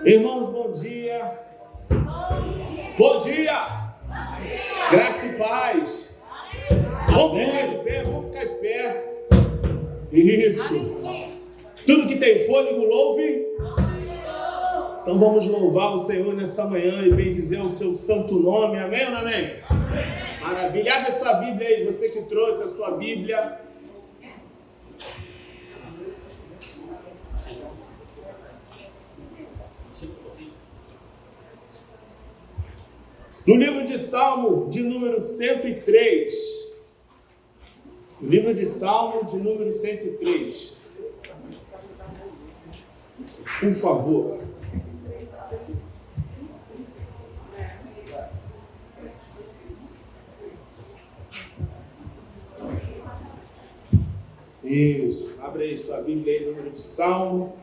Irmãos, bom dia. Bom dia. Graça e paz. Vamos ficar de pé, vamos ficar de pé. Isso. Tudo que tem fôlego, louve. Então vamos louvar o Senhor nessa manhã e bendizer o seu santo nome. Amém ou não amém? Maravilha. Abre a sua Bíblia aí, você que trouxe a sua Bíblia. No livro de Salmo, de número 103. No livro de Salmo, de número 103. Por favor. Isso. Abre aí sua Bíblia aí, número de Salmo.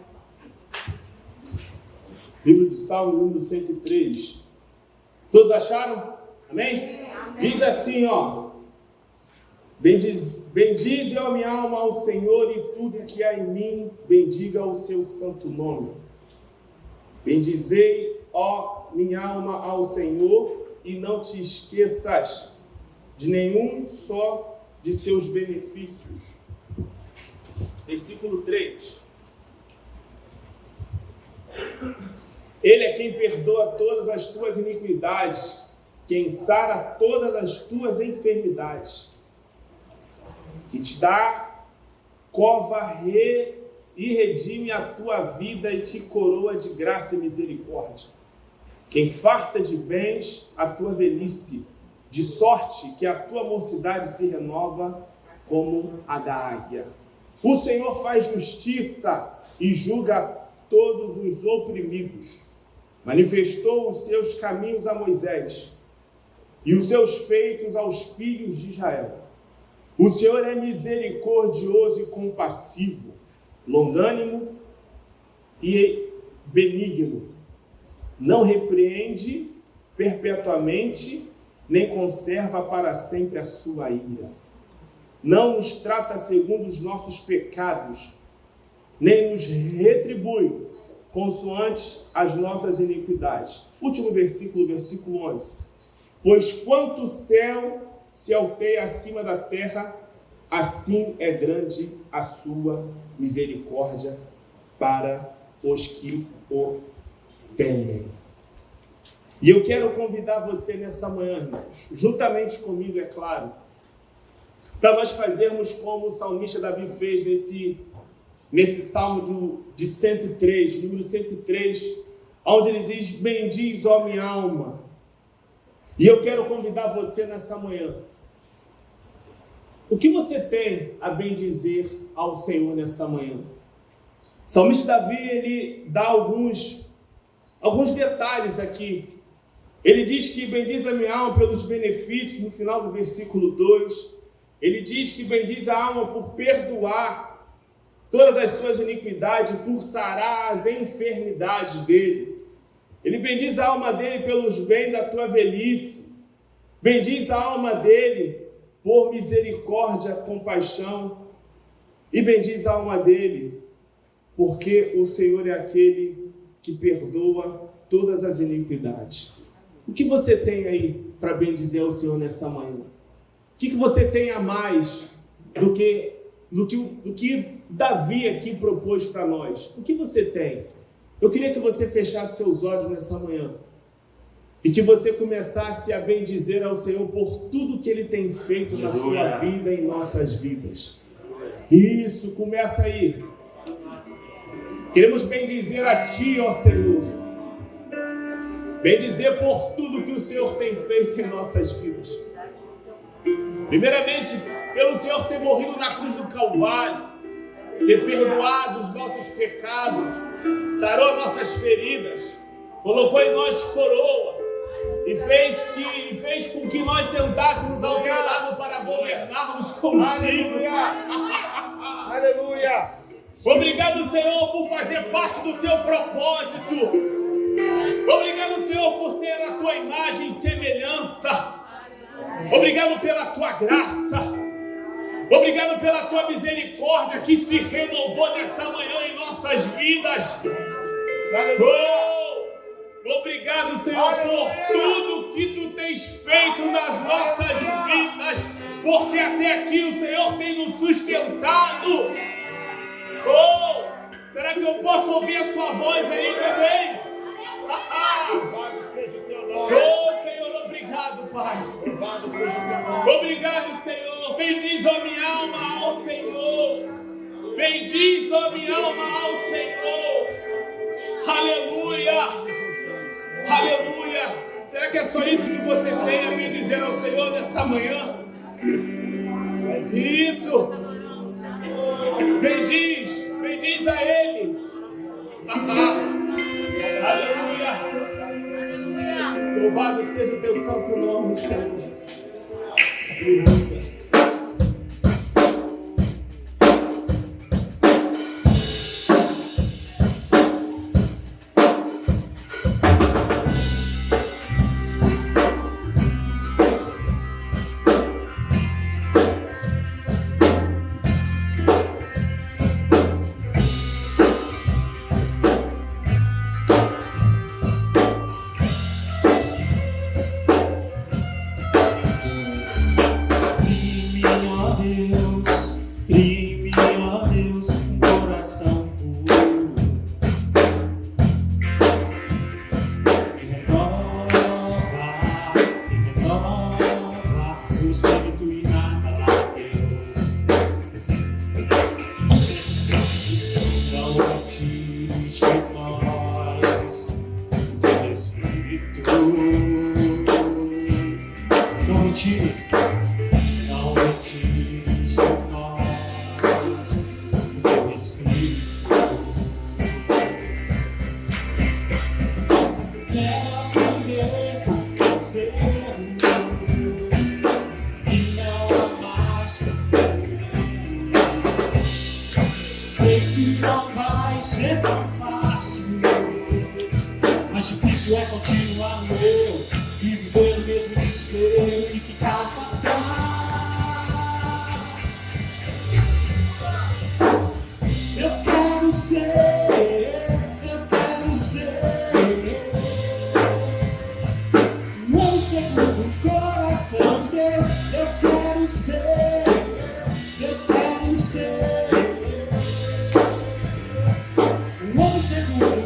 Livro de Salmo, número 103. Todos acharam? Amém? Diz assim, ó. Bendize, ó minha alma, ao Senhor, e tudo que há em mim, bendiga o seu santo nome. Bendizei, ó minha alma, ao Senhor, e não te esqueças de nenhum só de seus benefícios. Versículo 3. Ele é quem perdoa todas as tuas iniquidades, quem sara todas as tuas enfermidades, que te dá cova e redime a tua vida e te coroa de graça e misericórdia, quem farta de bens a tua velhice, de sorte que a tua mocidade se renova como a da águia. O Senhor faz justiça e julga todos os oprimidos. Manifestou os seus caminhos a Moisés e os seus feitos aos filhos de Israel. O Senhor é misericordioso e compassivo, longânimo e benigno. Não repreende perpetuamente, nem conserva para sempre a sua ira. Não nos trata segundo os nossos pecados, nem nos retribui consoante as nossas iniquidades. Último versículo, versículo 11. Pois quanto o céu se alteia acima da terra, assim é grande a sua misericórdia para os que o temem. E eu quero convidar você nessa manhã, irmãos, juntamente comigo, é claro, para nós fazermos como o salmista Davi fez nesse salmo de 103, número 103, onde ele diz: bendiz, ó minha alma. E eu quero convidar você nessa manhã. O que você tem a bendizer ao Senhor nessa manhã? O salmista Davi, ele dá alguns detalhes aqui. Ele diz que bendiz a minha alma pelos benefícios, no final do versículo 2. Ele diz que bendiz a alma por perdoar todas as suas iniquidades, por sarar as enfermidades dele. Ele bendiz a alma dele pelos bens da tua velhice. Bendiz a alma dele por misericórdia, compaixão. E bendiz a alma dele porque o Senhor é aquele que perdoa todas as iniquidades. O que você tem aí para bendizer ao Senhor nessa manhã? O que você tem a mais do que Davi aqui propôs para nós? O que você tem? Eu queria que você fechasse seus olhos nessa manhã e que você começasse a bendizer ao Senhor por tudo que Ele tem feito na sua vida e em nossas vidas. Isso, começa aí. Queremos bendizer a Ti, ó Senhor. Bendizer por tudo que o Senhor tem feito em nossas vidas. Primeiramente, pelo Senhor ter morrido na cruz do Calvário, ter perdoado os nossos pecados, sarou nossas feridas, colocou em nós coroa e fez com que nós sentássemos ao teu lado para governarmos contigo. Aleluia! Aleluia! Obrigado, Senhor, por fazer parte do teu propósito. Obrigado, Senhor, por ser a tua imagem e semelhança. Obrigado pela tua graça. Obrigado pela tua misericórdia que se renovou nessa manhã em nossas vidas. Obrigado, Senhor, por tudo que Tu tens feito nas nossas vidas, porque até aqui o Senhor tem nos sustentado. Será que eu posso ouvir a Sua voz aí também? Louvado seja o Teu nome. Senhor, obrigado, Pai. Louvado seja o Teu nome. Obrigado, Senhor. Bendiz, ó minha alma, ao Senhor. Bendiz, ó minha alma, ao Senhor. Aleluia. Aleluia. Será que é só isso que você tem a bendizer ao Senhor nessa manhã? Isso. Bendiz a Ele. Aleluia. Louvado seja o Teu santo nome, Senhor Jesus. Aleluia. Difícil é continuar no erro e viver no mesmo desespero e ficar pra trás. Eu quero ser um homem segundo o coração de Deus. Eu quero ser um homem segundo o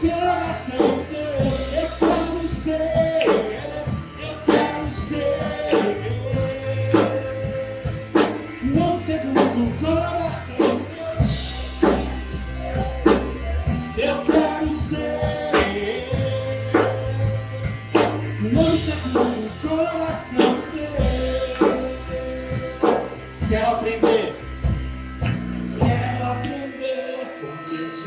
coração de Deus. Não segundo o coração de Deus. Eu quero ser. Não segundo o coração de Deus. Quero aprender com Deus.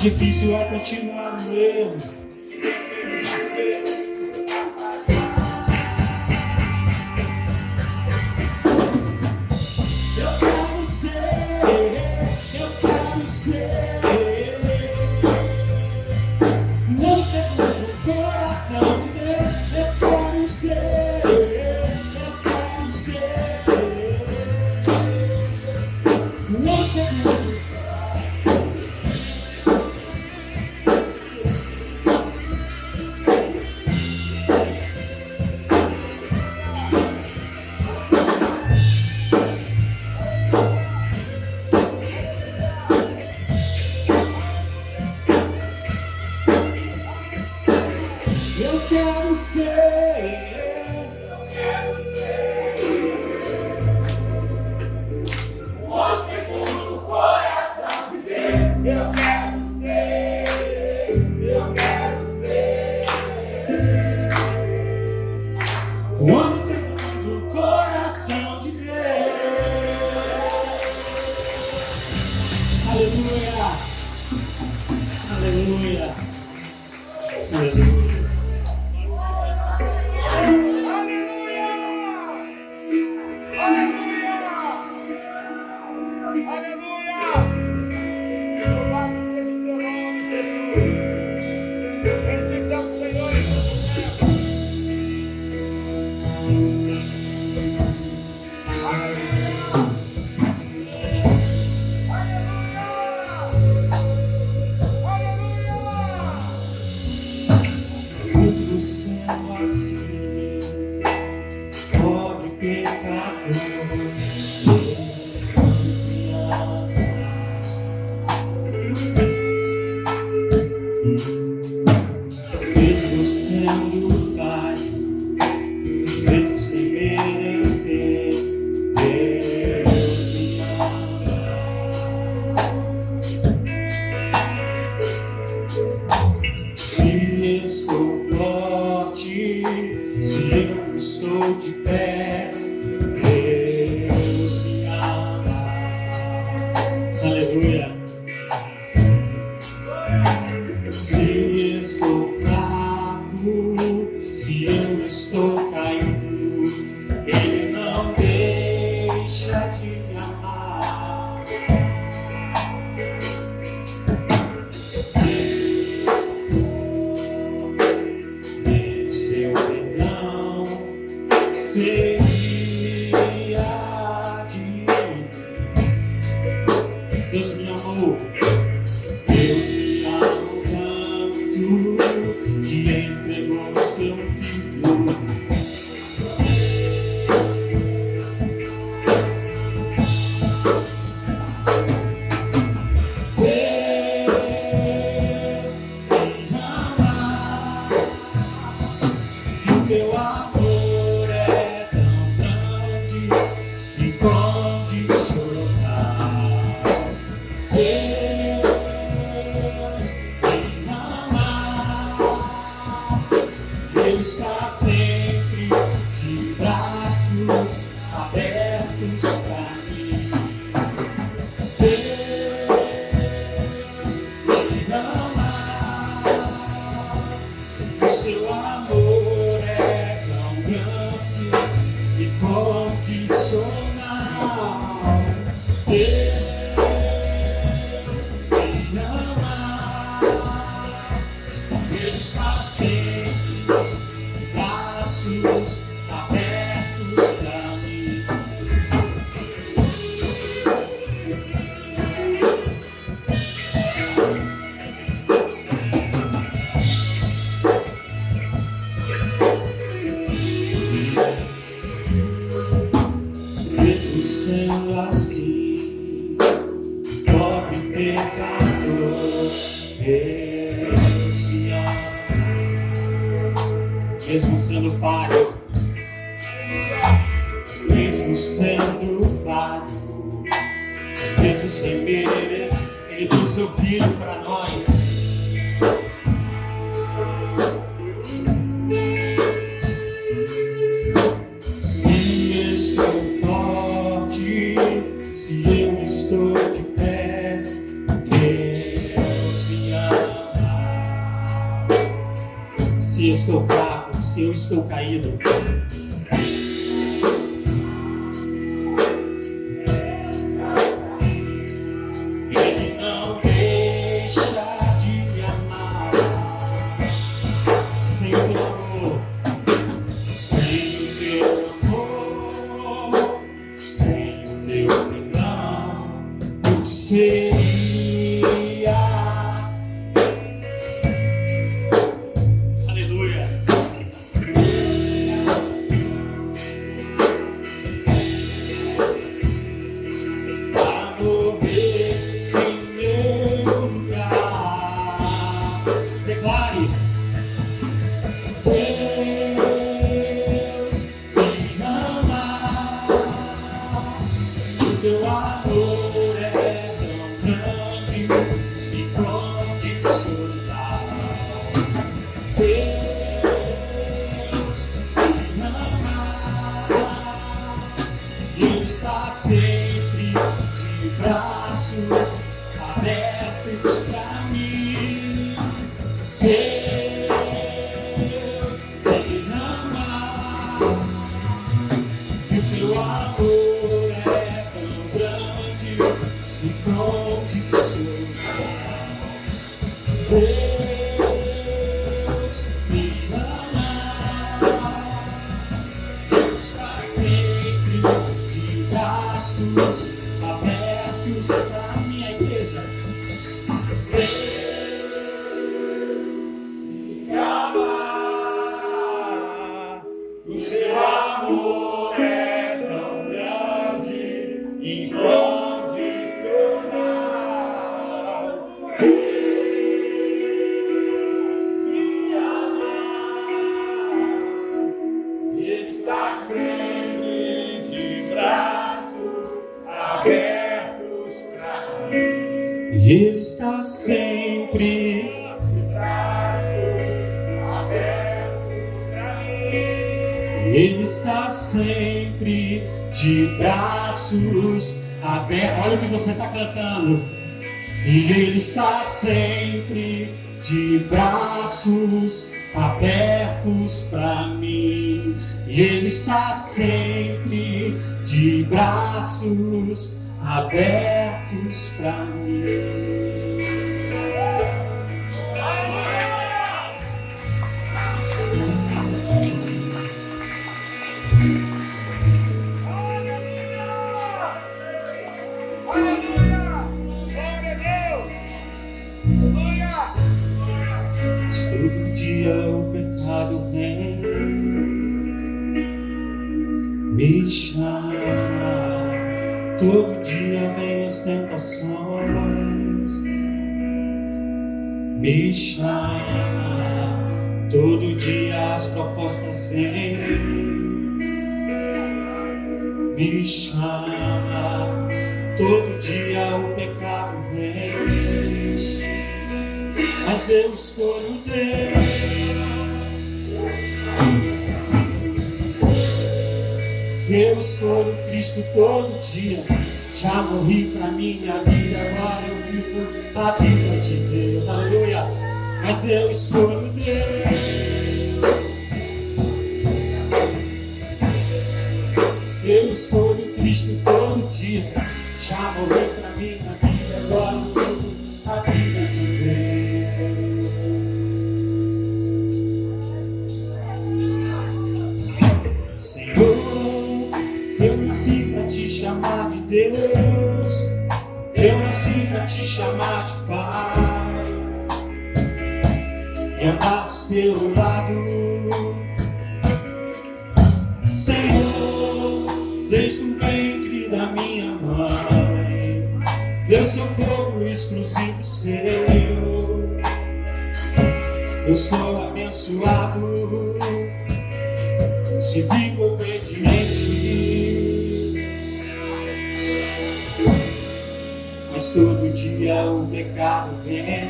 difícil é continuar no erro. Eu quero ser não segundo o coração de Deus. Eu quero ser não segundo. Eu quero ser o segundo coração de Deus. Eu quero ser o segundo coração de Deus. Aleluia, aleluia, aleluia. Aleluia! Louvado seja o teu nome, Jesus. Bendito é o Senhor e Deus. Mesmo sendo assim, pobre pecador, Deus me ama. Mesmo sendo falho, mesmo sem merecer, Deus me ama. Se estou forte, se eu estou de pé, Deus me ama. Aleluia. Se estou fraco, se eu estou caído, Ele não deixa de me amar. Em seu perdão seria de mim. Deus me amou. Deus me amou tanto que entregou seu filho. Deus me ama e o teu amor é tão grande e incondicional. Deus me ama, Ele está sempre de braços abertos para mim. Deus me ama, o seu amor é tão grande e condicional. Deus me ama, Ele está sempre de braços abertos para mim. Mesmo sendo assim, pobre pecador, Deus me ama. Mesmo sendo falho, mesmo sendo falho, mesmo sem merecer, Ele deu seu filho para nós. Se estou forte, se eu estou de pé, Deus me estou caído. Ele não deixa de me amar. Sem o teu amor, sem o teu amor, sem o teu perdão, o que seria? Aleluia. Para morrer em meu lugar, declare: Deus me ama, o teu amor é tão grande e condicional. Deus me ama, e Ele está sempre de braços abertos para mim. Deus me ama, e o teu amor é tão grande e condicional. Deus me ama, Ele está sempre de braços abertos para minha igreja. Me ama, o seu amor é tão grande e incondicional. Deus me ama, Ele está sempre de braços abertos para mim. E Ele está sempre De braços abertos para mim. Ele está sempre de braços abertos. Olha o que você está cantando. E Ele está sempre de braços abertos para mim. E Ele está sempre de braços abertos para mim. Aleluia! Glória a Deus! Aleluia! Todo dia o pecado vem, me chama. Todo dia vem as tentações, me chama. Todo dia as propostas vêm, me chama. Todo dia o pecado vem, mas eu escolho Deus. Eu escolho Cristo todo dia. Já morri pra minha vida, agora eu vivo a vida de Deus. Aleluia. Mas eu escolho Deus. Eu escolho Cristo todo dia. Já morri pra minha vida, agora eu vivo a vida de Deus. Senhor, eu nasci pra te chamar de Deus. Eu nasci pra te chamar de Pai e andar do seu lado. Senhor, desde o ventre da minha mãe, eu sou povo exclusivo seu. Eu sou abençoado se vivo obediente. Mas todo dia o pecado vem,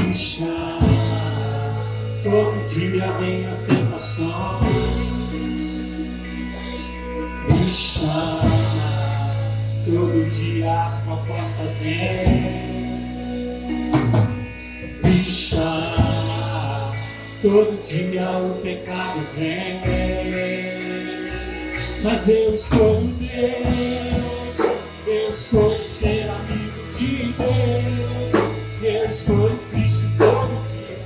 me chama. Todo dia vem as tentações, me chama. Todo dia as propostas vêm, me chama. todo dia o pecado vem. Mas eu escolho Deus, eu escolho ser amigo de Deus, eu escolho Cristo todo dia.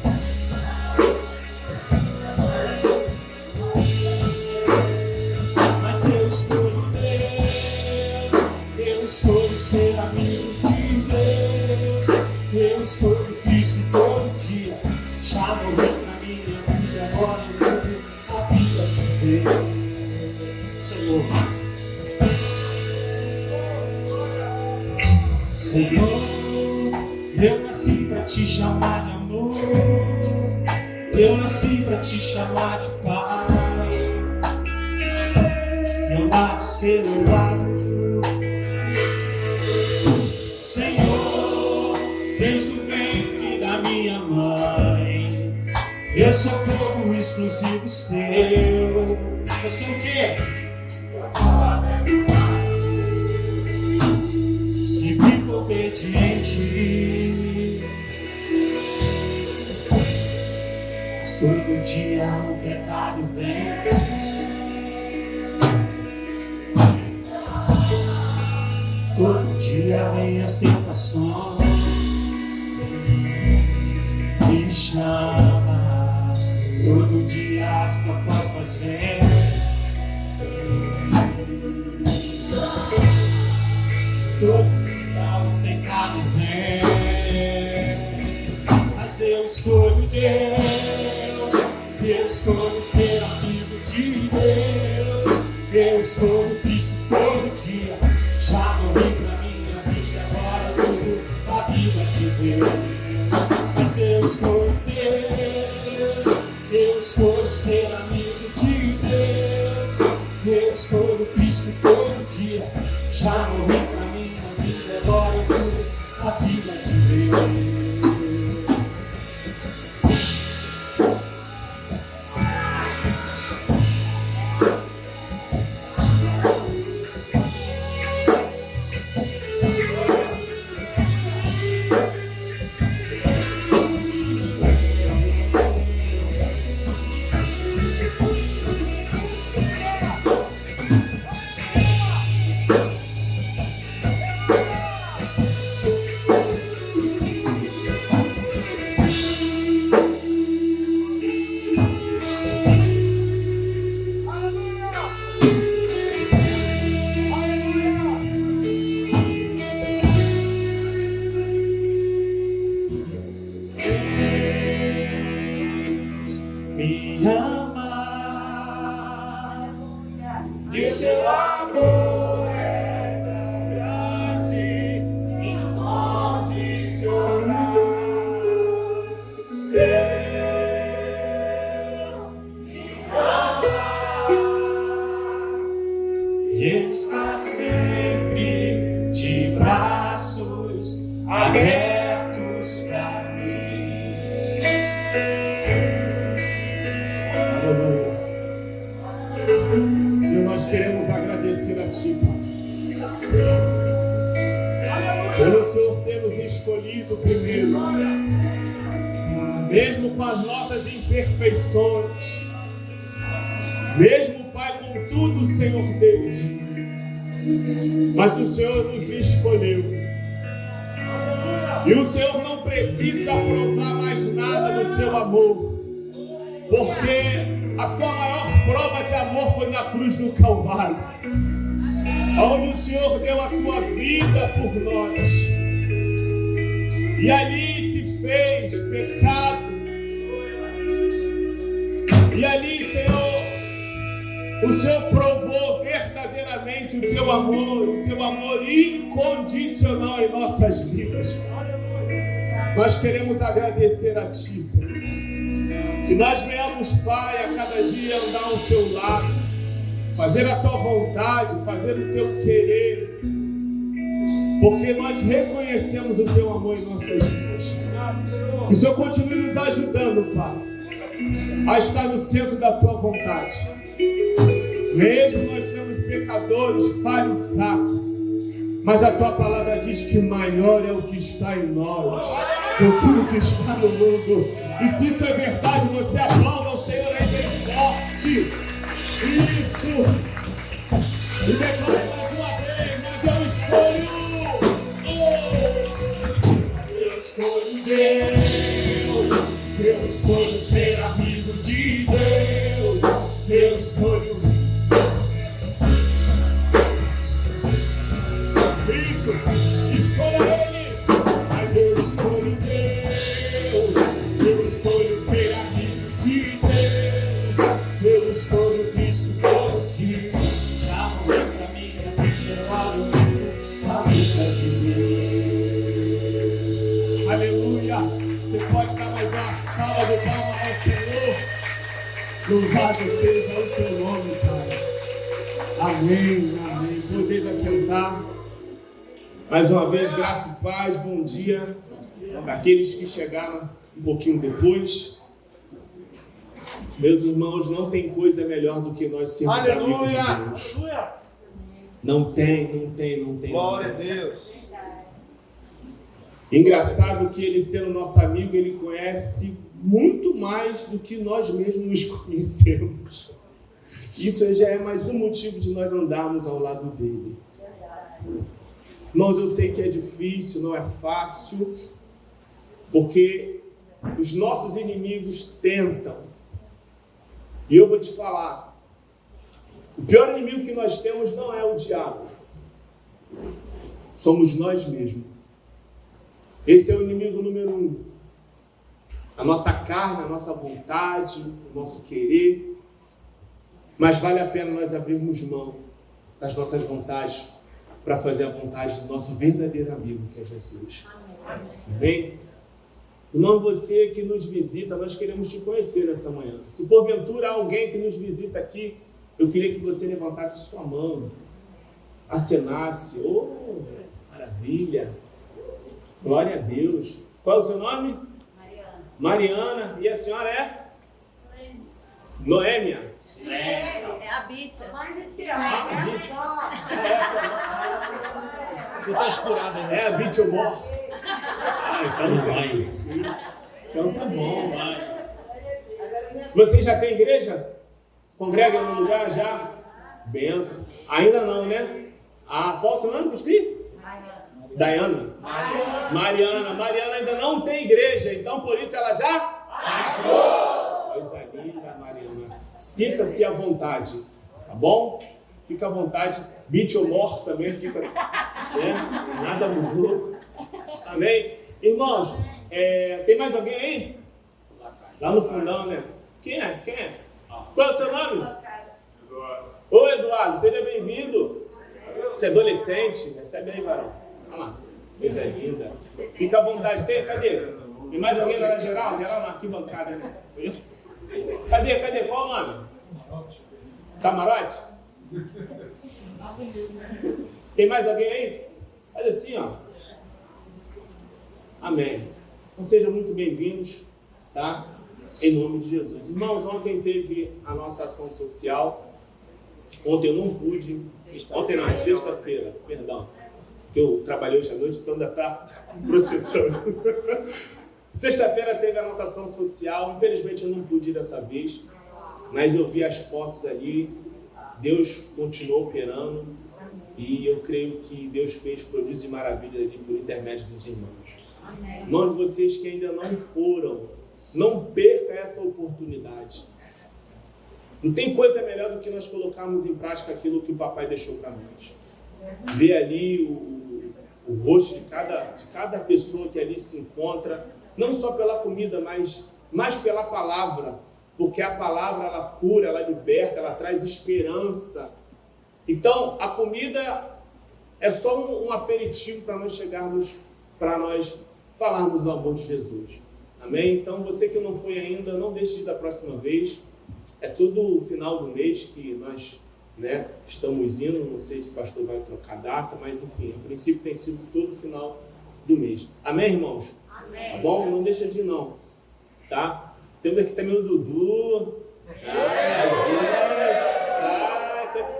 Mas eu escolho Deus, eu escolho ser amigo de Deus, eu escolho Cristo todo dia. Já morri pra minha vida, agora eu vivo a vida de Deus. Senhor, Senhor, eu nasci pra te chamar de amor, eu nasci pra te chamar de Pai, e andar do seu lado. Senhor, desde o ventre da minha mãe, eu sou povo exclusivo seu. Eu sou o quê? Se vivo obediente, mas todo dia o pecado vem. Todo dia vem as tentações, me chama. Todo dia as propostas vêm. Todo dia o pecado vem. Mas eu escolho Deus, eu escolho ser amigo de Deus, eu escolho Cristo todo dia. Já morri pra minha vida, agora eu vivo a vida de Deus. Mas eu escolho Deus, eu escolho ser amigo de Deus, eu escolho Cristo todo dia. Já morri pra minha vida, agora eu vivo a vida de Deus. Me ama, e o seu amor é tão grande, incondicional. Deus me ama, e Ele está sempre de braços abertos pra mim. Senhor, nós queremos agradecer a Ti, Pai, pelo Senhor ter nos escolhido primeiro, mesmo com as nossas imperfeições, mesmo, Pai, com tudo, Senhor Deus, mas o Senhor nos escolheu. E o Senhor não precisa provar mais nada do seu amor, porque a sua maior prova de amor foi na cruz do Calvário, onde o Senhor deu a tua vida por nós. E ali se fez pecado. E ali, Senhor, o Senhor provou verdadeiramente o teu amor incondicional em nossas vidas. Nós queremos agradecer a Ti, Senhor. Que nós venhamos, Pai, a cada dia andar ao Seu lado, fazer a Tua vontade, fazer o Teu querer, porque nós reconhecemos o Teu amor em nossas vidas. Que o Senhor continue nos ajudando, Pai, a estar no centro da Tua vontade. Mesmo nós somos pecadores, falhos e fracos, mas a Tua palavra diz que maior é o que está em nós. daquilo que está no mundo. E se isso é verdade, você aplauda ao Senhor aí bem forte. Isso. E declara mais uma vez, mas eu escolho. Eu escolho Deus. Eu escolho ser amigo de Deus. Eu escolho isso. Escolha Ele. Mas eu escolho Deus. Eu escolho ser amigo de Deus. Eu escolho Cristo todo dia. Já morreu pra minha vida. Olha a vida de Deus. Aleluia. Você pode dar mais uma salva de palmas ao Senhor. Louvado seja o teu nome, Pai. Amém, amém. Podeis assentar. Mais uma vez, graça e paz, bom dia para aqueles que chegaram um pouquinho depois. Meus irmãos, não tem coisa melhor do que nós sermos amigos de Deus. Não tem. Glória a Deus. Engraçado que ele sendo nosso amigo, ele conhece muito mais do que nós mesmos nos conhecemos. Isso já é mais um motivo de nós andarmos ao lado dele. Irmãos, eu sei que é difícil, não é fácil, porque os nossos inimigos tentam. E eu vou te falar, o pior inimigo que nós temos não é o diabo, somos nós mesmos. Esse é o inimigo número 1. A nossa carne, a nossa vontade, o nosso querer. Mas vale a pena nós abrirmos mão das nossas vontades para fazer a vontade do nosso verdadeiro amigo, que é Jesus. Amém? Irmão, você que nos visita, nós queremos te conhecer nessa manhã. Se porventura há alguém que nos visita aqui, eu queria que você levantasse sua mão, acenasse. Oh, maravilha! Glória a Deus. Qual é o seu nome? Mariana. E a senhora é? Noêmia. É a Bítia. Você está escurado aí, né? É a Bítia Mor. Então tá bom. Você já tem igreja? Congrega no lugar já? Benção. Ainda não, né? Qual o seu nome, Cristi? Daiana. Mariana ainda não tem igreja, então por isso ela já achou. Coisa linda, Mariana. Sinta-se à vontade, tá bom? Fica à vontade. Beat ou morto também fica, né? Nada mudou. Amém? Irmãos, tem mais alguém aí? Lá no fundão, né? Quem é? Qual é o seu nome? Ô, Eduardo, seja bem-vindo. Você é adolescente, recebe aí, varão. Olha lá, coisa linda. Fica à vontade. Cadê? Tem mais alguém lá na geral? Geral na arquibancada, né? Cadê? Qual o nome? Camarote? Tem mais alguém aí? Faz assim, ó. Amém. Então sejam muito bem-vindos, tá? Em nome de Jesus. Irmãos, ontem teve a nossa ação social. Ontem eu não pude. Ontem não, sexta-feira, perdão. Eu trabalhei hoje à noite, então ainda está processando. Sexta-feira teve a nossa ação social. Infelizmente eu não pude ir dessa vez, mas eu vi as fotos ali. Deus continuou operando e eu creio que Deus fez prodígios e maravilhas ali por intermédio dos irmãos. Irmãos, vocês que ainda não foram, não perca essa oportunidade. Não tem coisa melhor do que nós colocarmos em prática aquilo que o papai deixou para nós. Ver ali o rosto de cada pessoa que ali se encontra, não só pela comida, mas mais pela palavra, porque a palavra ela cura, ela liberta, ela traz esperança. Então, a comida é só um aperitivo para nós chegarmos, para nós falarmos do amor de Jesus. Amém? Então, você que não foi ainda, não deixe de ir da próxima vez. É todo o final do mês que nós, estamos indo. Não sei se o pastor vai trocar data, mas enfim, a princípio tem sido todo o final do mês. Amém, irmãos? Amém. Tá bom? Não deixa de ir não, tá? Temos aqui também o Dudu.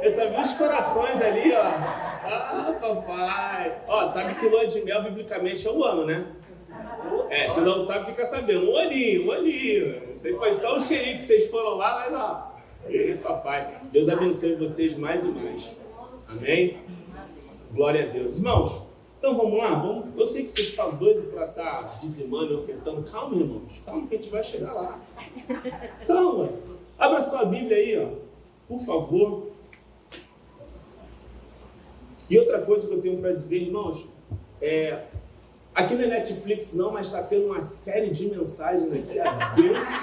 Eu só vi os corações ali, ó. Papai. Ó, sabe que lua de mel, biblicamente, é o ano, né? Se não sabe, fica sabendo. Um olhinho. Não sei, foi só o cheirinho que vocês foram lá, mas ó. Papai, Deus abençoe vocês mais e mais. Amém? Glória a Deus. Irmãos, então vamos lá. Eu sei que vocês estão doidos para estar dizimando e ofertando. Calma, irmãos. Calma que a gente vai chegar lá. Calma. Abra sua Bíblia aí, ó. Por favor. E outra coisa que eu tenho para dizer, irmãos, aqui não é Netflix não, mas está tendo uma série de mensagens aqui abençoadas.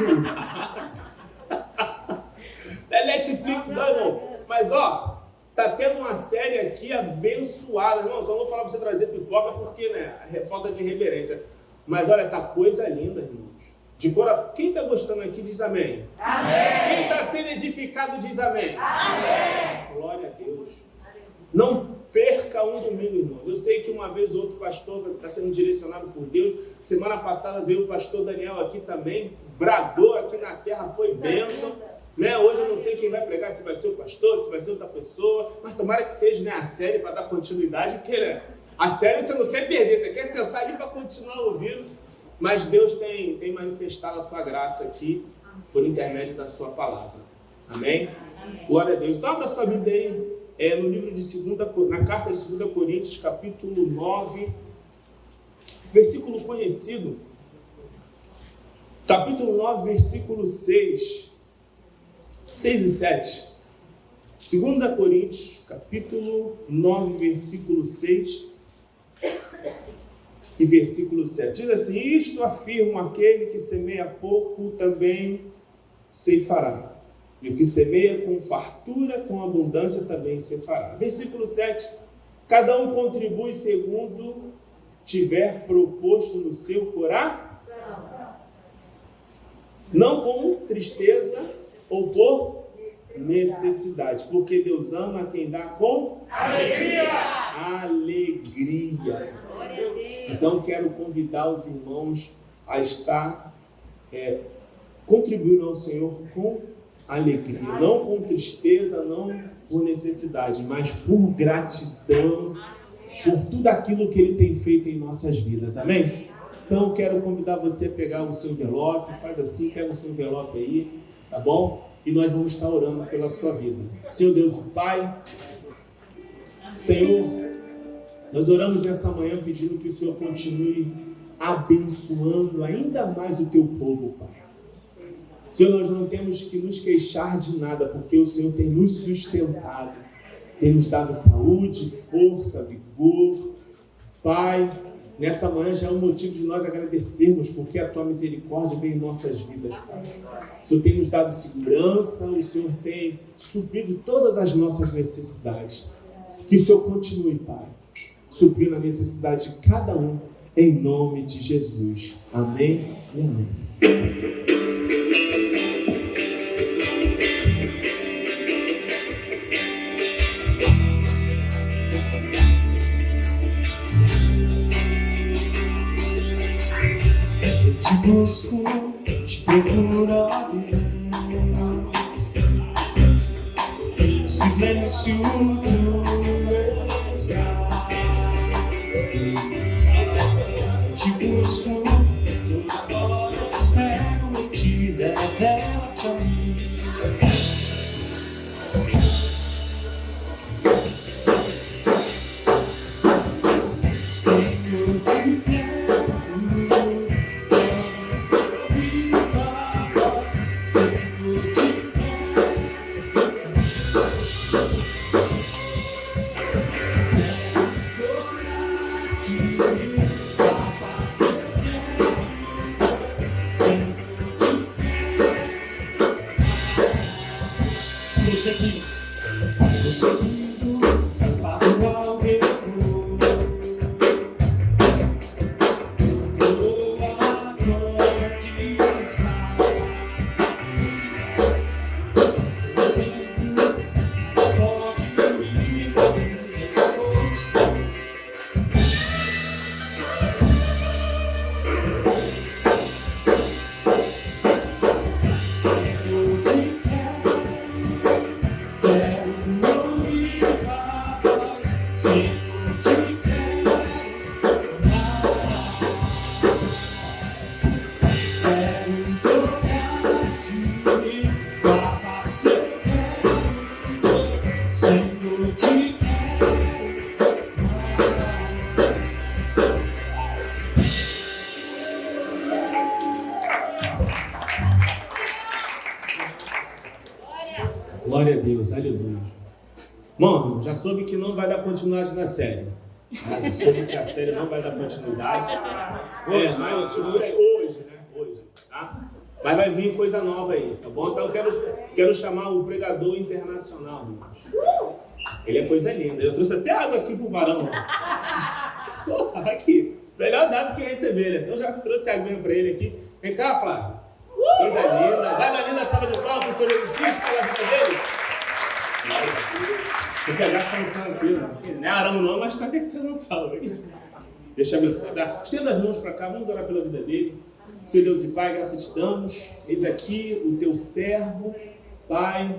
Não é Netflix não, irmão. Mas ó, tá tendo uma série aqui abençoada, irmão. Só não vou falar para você trazer pipoca porque, né, é falta de reverência. Mas olha, tá coisa linda, irmãos. De coração. Quem está gostando aqui diz amém. Amém. Quem está sendo edificado diz amém. Amém. Glória a Deus. Não perca um domingo, irmão. Eu sei que uma vez ou outro pastor está sendo direcionado por Deus. Semana passada veio o pastor Daniel aqui também, bradou aqui na terra, foi bênção. Né? Hoje eu não sei quem vai pregar, se vai ser o pastor, se vai ser outra pessoa, mas tomara que seja, né, a série para dar continuidade, porque, né, a série você não quer perder, você quer sentar ali para continuar ouvindo, mas Deus tem manifestado a tua graça aqui por intermédio da sua palavra. Amém? Amém. Glória a Deus. Então abra sua Bíblia aí, no livro de na carta de 2 Coríntios, capítulo 9, versículo conhecido, capítulo 9, versículo 6 e 7. 2 Coríntios, capítulo 9, versículo 6 e versículo 7. Diz assim: isto afirma aquele que semeia pouco também ceifará. E o que semeia com fartura, com abundância também ceifará. Versículo 7. Cada um contribui segundo tiver proposto no seu coração. Não com tristeza ou por necessidade, porque Deus ama quem dá com alegria. Então quero convidar os irmãos a estar contribuindo ao Senhor com alegria, não com tristeza, não por necessidade, mas por gratidão, por tudo aquilo que Ele tem feito em nossas vidas. Amém? Então quero convidar você a pegar o seu envelope, faz assim, pega o seu envelope aí, tá bom? E nós vamos estar orando pela sua vida. Senhor Deus e Pai, Senhor, nós oramos nessa manhã pedindo que o Senhor continue abençoando ainda mais o teu povo, Pai. Senhor, nós não temos que nos queixar de nada, porque o Senhor tem nos sustentado, tem nos dado saúde, força, vigor. Pai, nessa manhã já é um motivo de nós agradecermos, porque a tua misericórdia vem em nossas vidas, Pai. O Senhor tem nos dado segurança, o Senhor tem suprido todas as nossas necessidades. Que o Senhor continue, Pai, suprindo a necessidade de cada um, em nome de Jesus. Amém e amém. Te busco, te procuro, ó Deus. Silêncio tu está. Te busco, toda hora espero em ti, revela-te a mim. Senhor, te quero. Quero ouvir Senhor, te Glória a Deus, aleluia. Mano, já soube que não vai dar continuidade na série. Já soube que a série não vai dar continuidade. Hoje, né? Hoje, tá? Mas vai vir coisa nova aí, tá bom? Então eu quero chamar o pregador internacional, irmãos. Ele é coisa linda. Eu trouxe até água aqui pro varão. Só aqui. Melhor dado que receber, né? Então já trouxe água pra ele aqui. Vem cá, Flávio. Coisa linda. Vai uma linda salva de palmas pro Senhor Jesus Cristo pela vida dele. Vou pegar essa unção aqui, né? Não é arão não, mas está descendo um salve aqui. Deixa eu abençoar. Estenda as mãos para cá, vamos orar pela vida dele. Senhor Deus e Pai, graças te damos. Eis aqui o teu servo, Pai,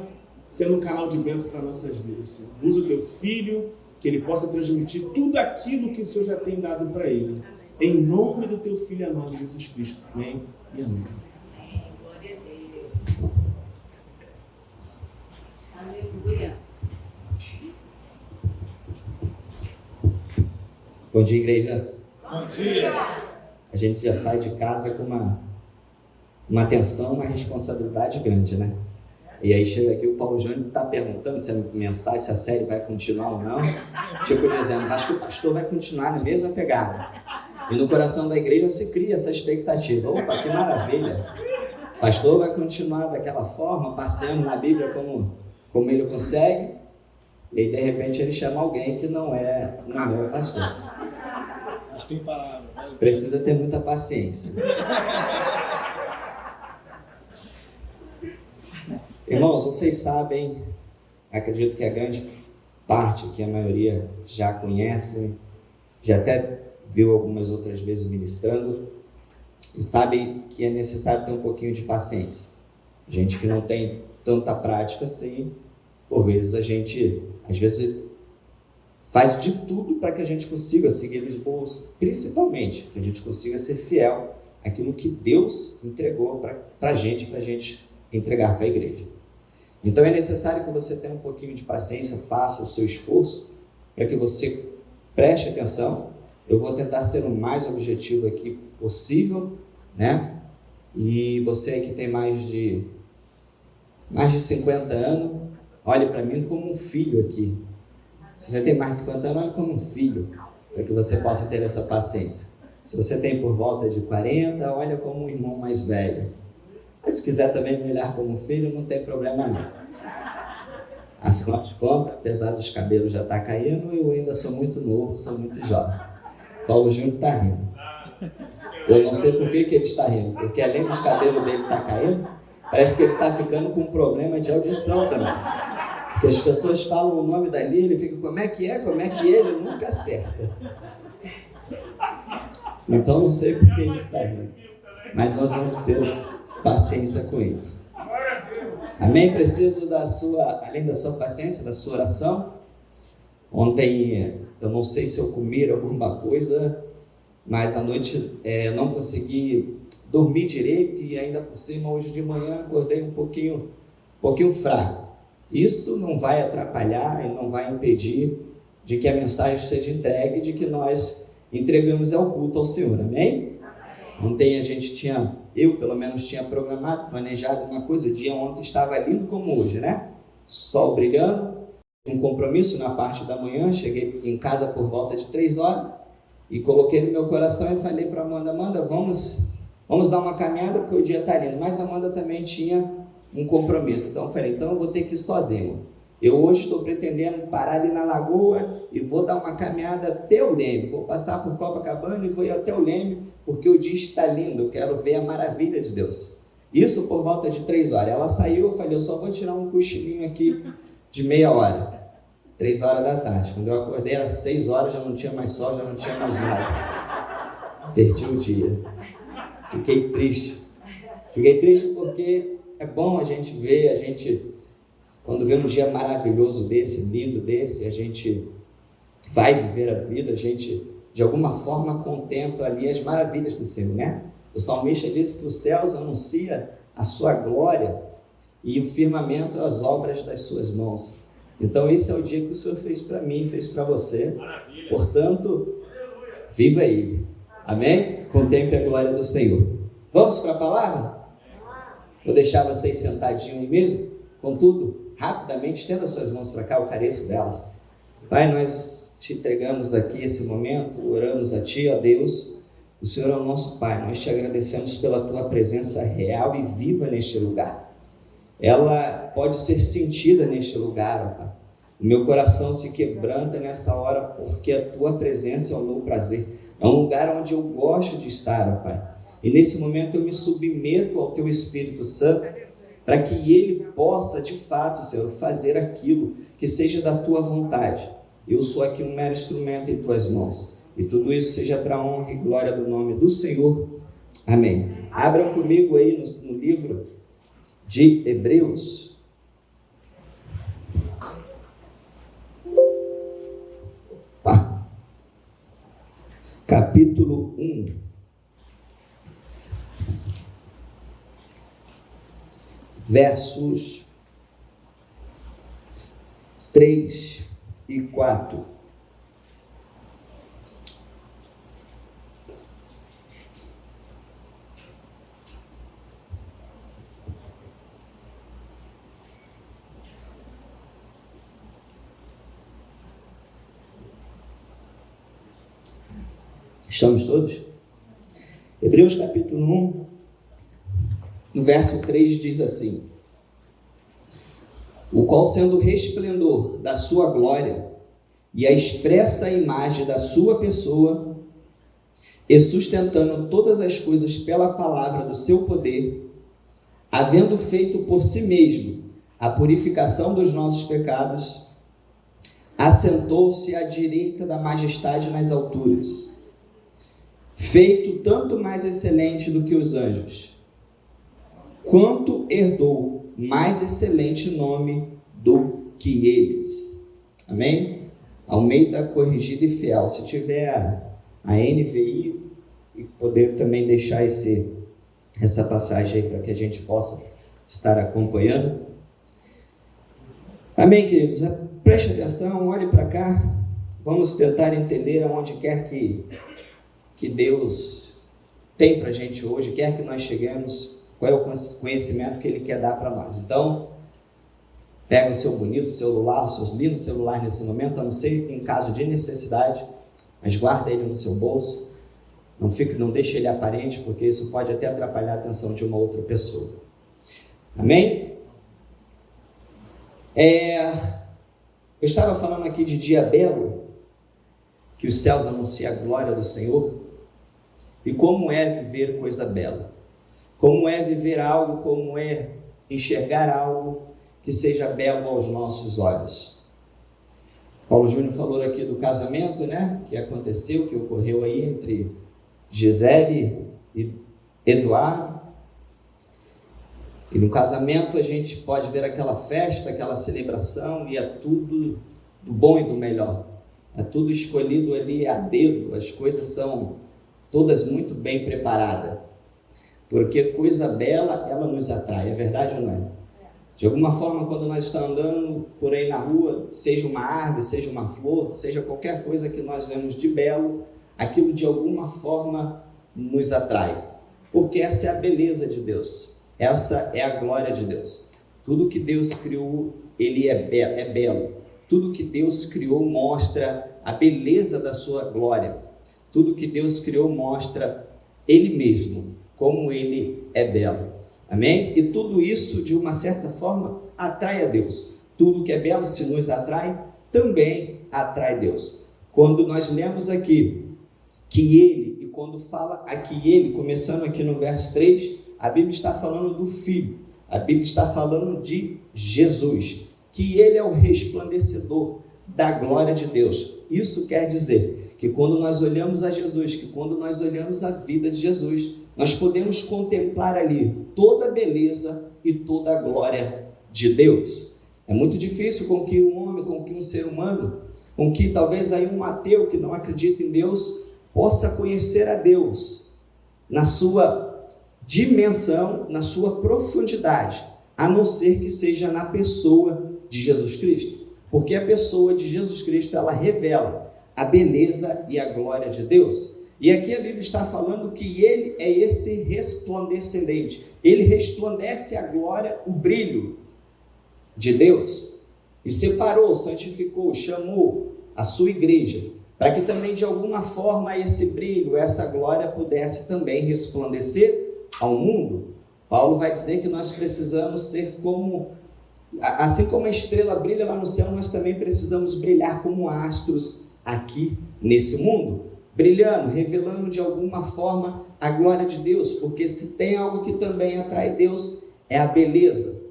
sendo um canal de bênção para nossas vidas. Senhor. Usa o teu filho, que ele possa transmitir tudo aquilo que o Senhor já tem dado para ele. Em nome do teu filho amado Jesus Cristo. Amém e amém. Glória a Deus. Aleluia. Bom dia, igreja. Bom dia. A gente já sai de casa com uma tensão, uma responsabilidade grande, né? E aí chega aqui o Paulo Júnior está perguntando se a mensagem, se a série vai continuar ou não. Tipo dizendo, acho que o pastor vai continuar na mesma pegada. E no coração da igreja se cria essa expectativa. Opa, que maravilha! O pastor vai continuar daquela forma, passeando na Bíblia como ele consegue. E aí, de repente, ele chama alguém que não é o pastor. Mas tem palavra. Precisa ter muita paciência. Irmãos, vocês sabem, acredito que a grande parte, que a maioria já conhece, já até viu algumas outras vezes ministrando, e sabe que é necessário ter um pouquinho de paciência. Gente que não tem tanta prática assim, por vezes a gente, às vezes, faz de tudo para que a gente consiga seguir os bons, principalmente que a gente consiga ser fiel àquilo que Deus entregou para a gente entregar para a igreja. Então é necessário que você tenha um pouquinho de paciência, faça o seu esforço para que você preste atenção. Eu vou tentar ser o mais objetivo aqui possível, né? E você aí que tem mais de 50 anos, olhe para mim como um filho aqui. Se você tem mais de 50 anos, olhe como um filho, para que você possa ter essa paciência. Se você tem por volta de 40, olha como um irmão mais velho. Mas se quiser também me olhar como um filho, não tem problema não. Afinal de contas, apesar dos cabelos já estar caindo, eu ainda sou muito novo, sou muito jovem. Paulo Júnior está rindo. Eu não sei por que ele está rindo, porque além dos cabelos dele estar caindo, parece que ele está ficando com um problema de audição também. Porque as pessoas falam o nome dali, ele fica, como é que ele nunca acerta. Então não sei por que ele está rindo, mas nós vamos ter paciência com eles. Amém? Preciso além da sua paciência, da sua oração. Ontem, eu não sei se eu comi alguma coisa, mas à noite eu não consegui dormir direito e ainda por cima, hoje de manhã, acordei um pouquinho fraco. Isso não vai atrapalhar e não vai impedir de que a mensagem seja entregue, de que nós entregamos ao culto ao Senhor, amém? Ontem eu pelo menos tinha planejado uma coisa, o dia ontem estava lindo como hoje, né? Sol brilhando, um compromisso na parte da manhã, cheguei em casa por volta de 3 horas e coloquei no meu coração e falei para Amanda, vamos dar uma caminhada porque o dia está lindo, mas a Amanda também tinha um compromisso, então eu falei, eu vou ter que ir sozinho. Eu hoje estou pretendendo parar ali na lagoa e vou dar uma caminhada até o Leme, vou passar por Copacabana e vou ir até o Leme, porque o dia está lindo, eu quero ver a maravilha de Deus. Isso por volta de 3 horas. Ela saiu, eu falei, eu só vou tirar um cochilinho aqui de meia hora. 3 horas da tarde. Quando eu acordei, era 6 horas, já não tinha mais sol, já não tinha mais nada. Perdi o dia. Fiquei triste porque é bom a gente ver, quando vê um dia maravilhoso desse, lindo desse, a gente vai viver a vida, a gente de alguma forma contempla ali as maravilhas do Senhor, né? O salmista disse que os céus anunciam a sua glória e o firmamento as obras das suas mãos. Então esse é o dia que o Senhor fez para mim, fez para você. Maravilha. Portanto, viva Ele. Amém? Contemple a glória do Senhor. Vamos para a palavra? Vou deixar vocês sentadinhos aí mesmo. Contudo, rapidamente, estenda suas mãos para cá, eu careço delas. Pai, nós te entregamos aqui esse momento, oramos a Ti, ó Deus. O Senhor é o nosso Pai, nós te agradecemos pela Tua presença real e viva neste lugar. Ela pode ser sentida neste lugar, ó Pai. O meu coração se quebranta nessa hora, porque a Tua presença é o meu prazer. É um lugar onde eu gosto de estar, ó Pai. E nesse momento eu me submeto ao Teu Espírito Santo, para que Ele possa, de fato, Senhor, fazer aquilo que seja da Tua vontade. Eu sou aqui um mero instrumento em Tuas mãos. E tudo isso seja para a honra e glória do nome do Senhor. Amém. Abram comigo aí no livro de Hebreus. Capítulo 1. Versos 3 e 4. Estamos todos? Hebreus capítulo 1, no verso 3 diz assim: o qual, sendo o resplendor da sua glória e a expressa imagem da sua pessoa, e sustentando todas as coisas pela palavra do seu poder, havendo feito por si mesmo a purificação dos nossos pecados, assentou-se à direita da majestade nas alturas, feito tanto mais excelente do que os anjos, quanto herdou mais excelente nome do que eles. Amém? Almeida Corrigida e Fiel. Se tiver a NVI, e poder também deixar essa passagem aí para que a gente possa estar acompanhando. Amém, queridos? Preste atenção, olhe para cá. Vamos tentar entender aonde quer que Deus tem para a gente hoje, quer que nós cheguemos, qual é o conhecimento que Ele quer dar para nós. Então, pega o seu bonito celular, o seu lindo celular nesse momento, a não ser em caso de necessidade, mas guarda ele no seu bolso, não deixe ele aparente, porque isso pode até atrapalhar a atenção de uma outra pessoa. Amém? Eu estava falando aqui de dia belo, que os céus anunciam a glória do Senhor, e como é viver coisa bela, como é viver algo, como é enxergar algo que seja belo aos nossos olhos. Paulo Júnior falou aqui do casamento, né, que aconteceu, que ocorreu aí entre Gisele e Eduardo. E no casamento a gente pode ver aquela festa, aquela celebração, e é tudo do bom e do melhor. É tudo escolhido ali a dedo, as coisas são todas muito bem preparadas. Porque coisa bela, ela nos atrai, é verdade ou não é? De alguma forma, quando nós estamos andando por aí na rua, seja uma árvore, seja uma flor, seja qualquer coisa que nós vemos de belo, aquilo de alguma forma nos atrai. Porque essa é a beleza de Deus. Essa é a glória de Deus. Tudo que Deus criou, Ele é belo. Tudo que Deus criou mostra a beleza da sua glória. Tudo que Deus criou mostra Ele mesmo, como Ele é belo. Amém? E tudo isso, de uma certa forma, atrai a Deus. Tudo que é belo, se nos atrai, também atrai Deus. Quando nós lemos aqui que Ele, e quando fala aqui Ele, começando aqui no verso 3, a Bíblia está falando do Filho, a Bíblia está falando de Jesus, que Ele é o resplandecedor da glória de Deus. Isso quer dizer que quando nós olhamos a Jesus, que quando nós olhamos a vida de Jesus, nós podemos contemplar ali toda a beleza e toda a glória de Deus. É muito difícil com que um homem, com que um ser humano, com que talvez aí um ateu que não acredita em Deus, possa conhecer a Deus na sua dimensão, na sua profundidade, a não ser que seja na pessoa de Jesus Cristo. Porque a pessoa de Jesus Cristo, ela revela a beleza e a glória de Deus. E aqui a Bíblia está falando que ele é esse resplandecente. Ele resplandece a glória, o brilho de Deus. E separou, santificou, chamou a sua igreja, para que também de alguma forma esse brilho, essa glória pudesse também resplandecer ao mundo. Paulo vai dizer que nós precisamos ser como, assim como a estrela brilha lá no céu, nós também precisamos brilhar como astros aqui nesse mundo, brilhando, revelando de alguma forma a glória de Deus, porque se tem algo que também atrai Deus, é a beleza.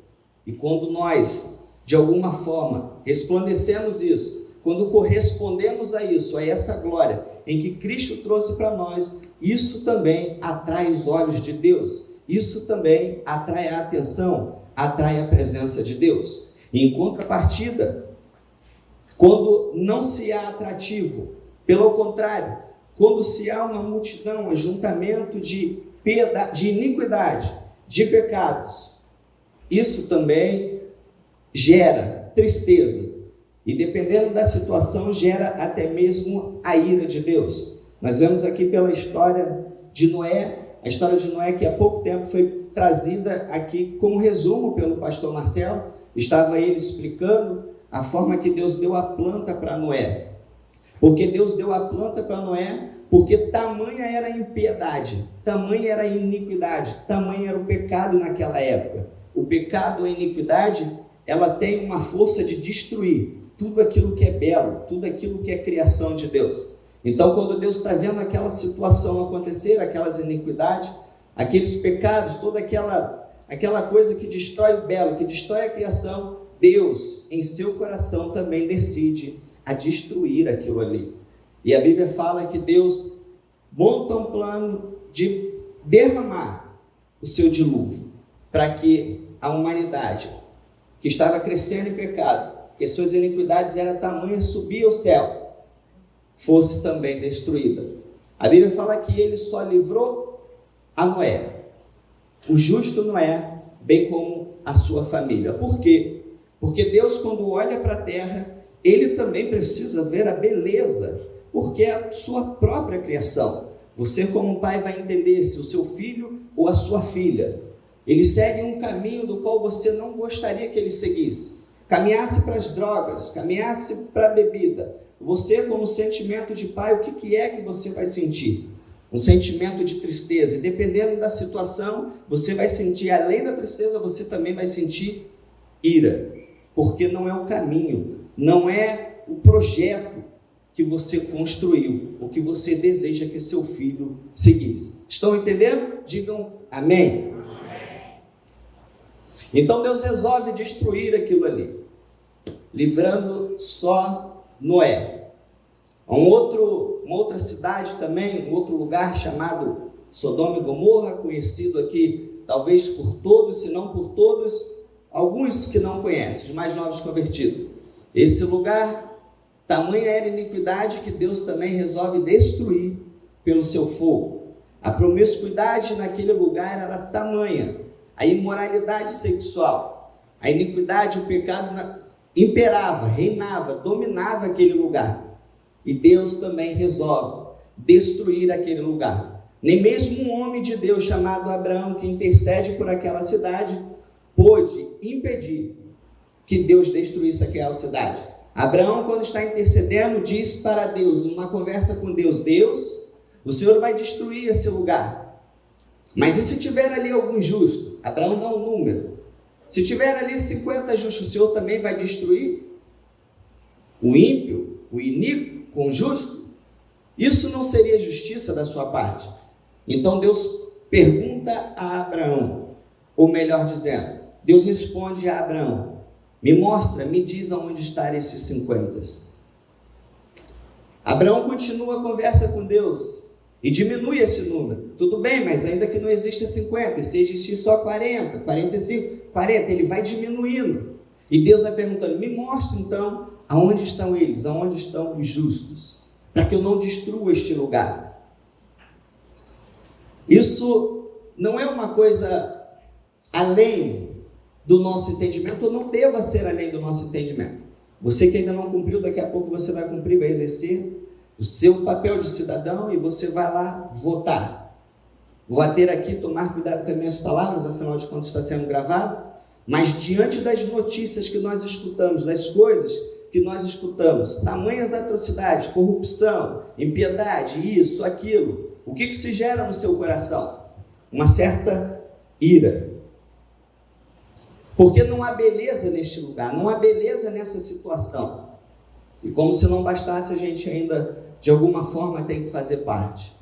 E quando nós, de alguma forma, resplandecemos isso, quando correspondemos a isso, a essa glória em que Cristo trouxe para nós, isso também atrai os olhos de Deus, isso também atrai a atenção, atrai a presença de Deus. E em contrapartida, quando não se há atrativo, pelo contrário, quando se há uma multidão, um ajuntamento de iniquidade, de pecados, isso também gera tristeza. E dependendo da situação, gera até mesmo a ira de Deus. Nós vemos aqui pela história de Noé, a história de Noé que há pouco tempo foi trazida aqui como resumo pelo pastor Marcelo. Estava ele explicando a forma que Deus deu a planta para Noé. Porque Deus deu a planta para Noé, porque tamanha era a impiedade, tamanha era a iniquidade, tamanho era o pecado naquela época. O pecado, a iniquidade, ela tem uma força de destruir tudo aquilo que é belo, tudo aquilo que é criação de Deus. Então, quando Deus está vendo aquela situação acontecer, aquelas iniquidades, aqueles pecados, toda aquela coisa que destrói o belo, que destrói a criação, Deus, em seu coração, também decide a destruir aquilo ali. E a Bíblia fala que Deus monta um plano de derramar o seu dilúvio, para que a humanidade, que estava crescendo em pecado, que suas iniquidades eram tamanhas, subir ao céu, fosse também destruída. A Bíblia fala que ele só livrou a Noé, o justo Noé, bem como a sua família. Por quê? Porque Deus, quando olha para a terra, ele também precisa ver a beleza, porque é a sua própria criação. Você, como pai, vai entender se o seu filho ou a sua filha, ele segue um caminho do qual você não gostaria que ele seguisse, caminhasse para as drogas, caminhasse para a bebida. Você, como sentimento de pai, o que é que você vai sentir? Um sentimento de tristeza. E dependendo da situação, você vai sentir, além da tristeza, você também vai sentir ira, porque não é o caminho, não é o projeto que você construiu, o que você deseja que seu filho seguisse. Estão entendendo? Digam amém. Então Deus resolve destruir aquilo ali, livrando só Noé. Uma outra cidade também, um outro lugar chamado Sodoma e Gomorra, conhecido aqui talvez por todos, se não por todos, alguns que não conhecem, os mais novos convertidos. Esse lugar, tamanha era a iniquidade que Deus também resolve destruir pelo seu fogo. A promiscuidade naquele lugar era tamanha, a imoralidade sexual, a iniquidade, o pecado imperava, reinava, dominava aquele lugar. E Deus também resolve destruir aquele lugar. Nem mesmo um homem de Deus chamado Abraão, que intercede por aquela cidade, pôde impedir que Deus destruísse aquela cidade. Abraão, quando está intercedendo, diz para Deus, numa conversa com Deus: Deus, o Senhor vai destruir esse lugar, mas e se tiver ali algum justo? Abraão dá um número. Se tiver ali 50 justos, o Senhor também vai destruir o ímpio, o iníquo com o justo? Isso não seria justiça da sua parte? Então Deus pergunta a Abraão, ou melhor dizendo, Deus responde a Abraão: me mostra, me diz aonde estão esses 50. Abraão continua a conversa com Deus e diminui esse número. Tudo bem, mas ainda que não exista 50, se existir só 40, 45, 40, ele vai diminuindo. E Deus vai perguntando: me mostra então aonde estão eles, aonde estão os justos, para que eu não destrua este lugar. Isso não é uma coisa além do nosso entendimento, ou não deva ser além do nosso entendimento. Você que ainda não cumpriu, daqui a pouco você vai cumprir, vai exercer o seu papel de cidadão e você vai lá votar. Vou ter aqui, tomar cuidado com as minhas palavras, afinal de contas está sendo gravado, mas diante das notícias que nós escutamos, das coisas que nós escutamos, tamanhas atrocidades, corrupção, impiedade, isso, aquilo, o que se gera no seu coração? Uma certa ira. Porque não há beleza neste lugar, não há beleza nessa situação. E como se não bastasse, a gente ainda, de alguma forma, tem que fazer parte.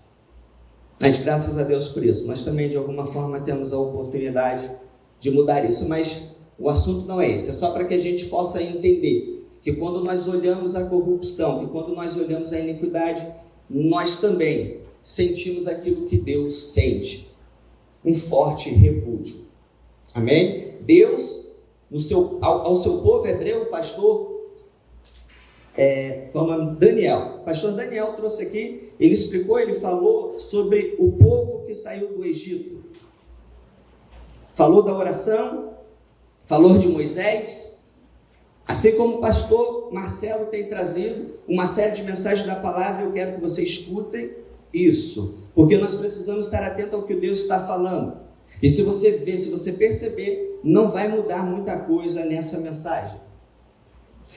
Mas graças a Deus por isso, nós também, de alguma forma, temos a oportunidade de mudar isso. Mas o assunto não é esse, é só para que a gente possa entender que quando nós olhamos a corrupção, que quando nós olhamos a iniquidade, nós também sentimos aquilo que Deus sente, um forte repúdio. Amém? Deus, ao seu povo hebreu, o pastor, Daniel. O pastor Daniel trouxe aqui, ele explicou, ele falou sobre o povo que saiu do Egito. Falou da oração, falou de Moisés, assim como o pastor Marcelo tem trazido uma série de mensagens da palavra, eu quero que vocês escutem isso, porque nós precisamos estar atentos ao que Deus está falando. E se você ver, se você perceber, não vai mudar muita coisa nessa mensagem.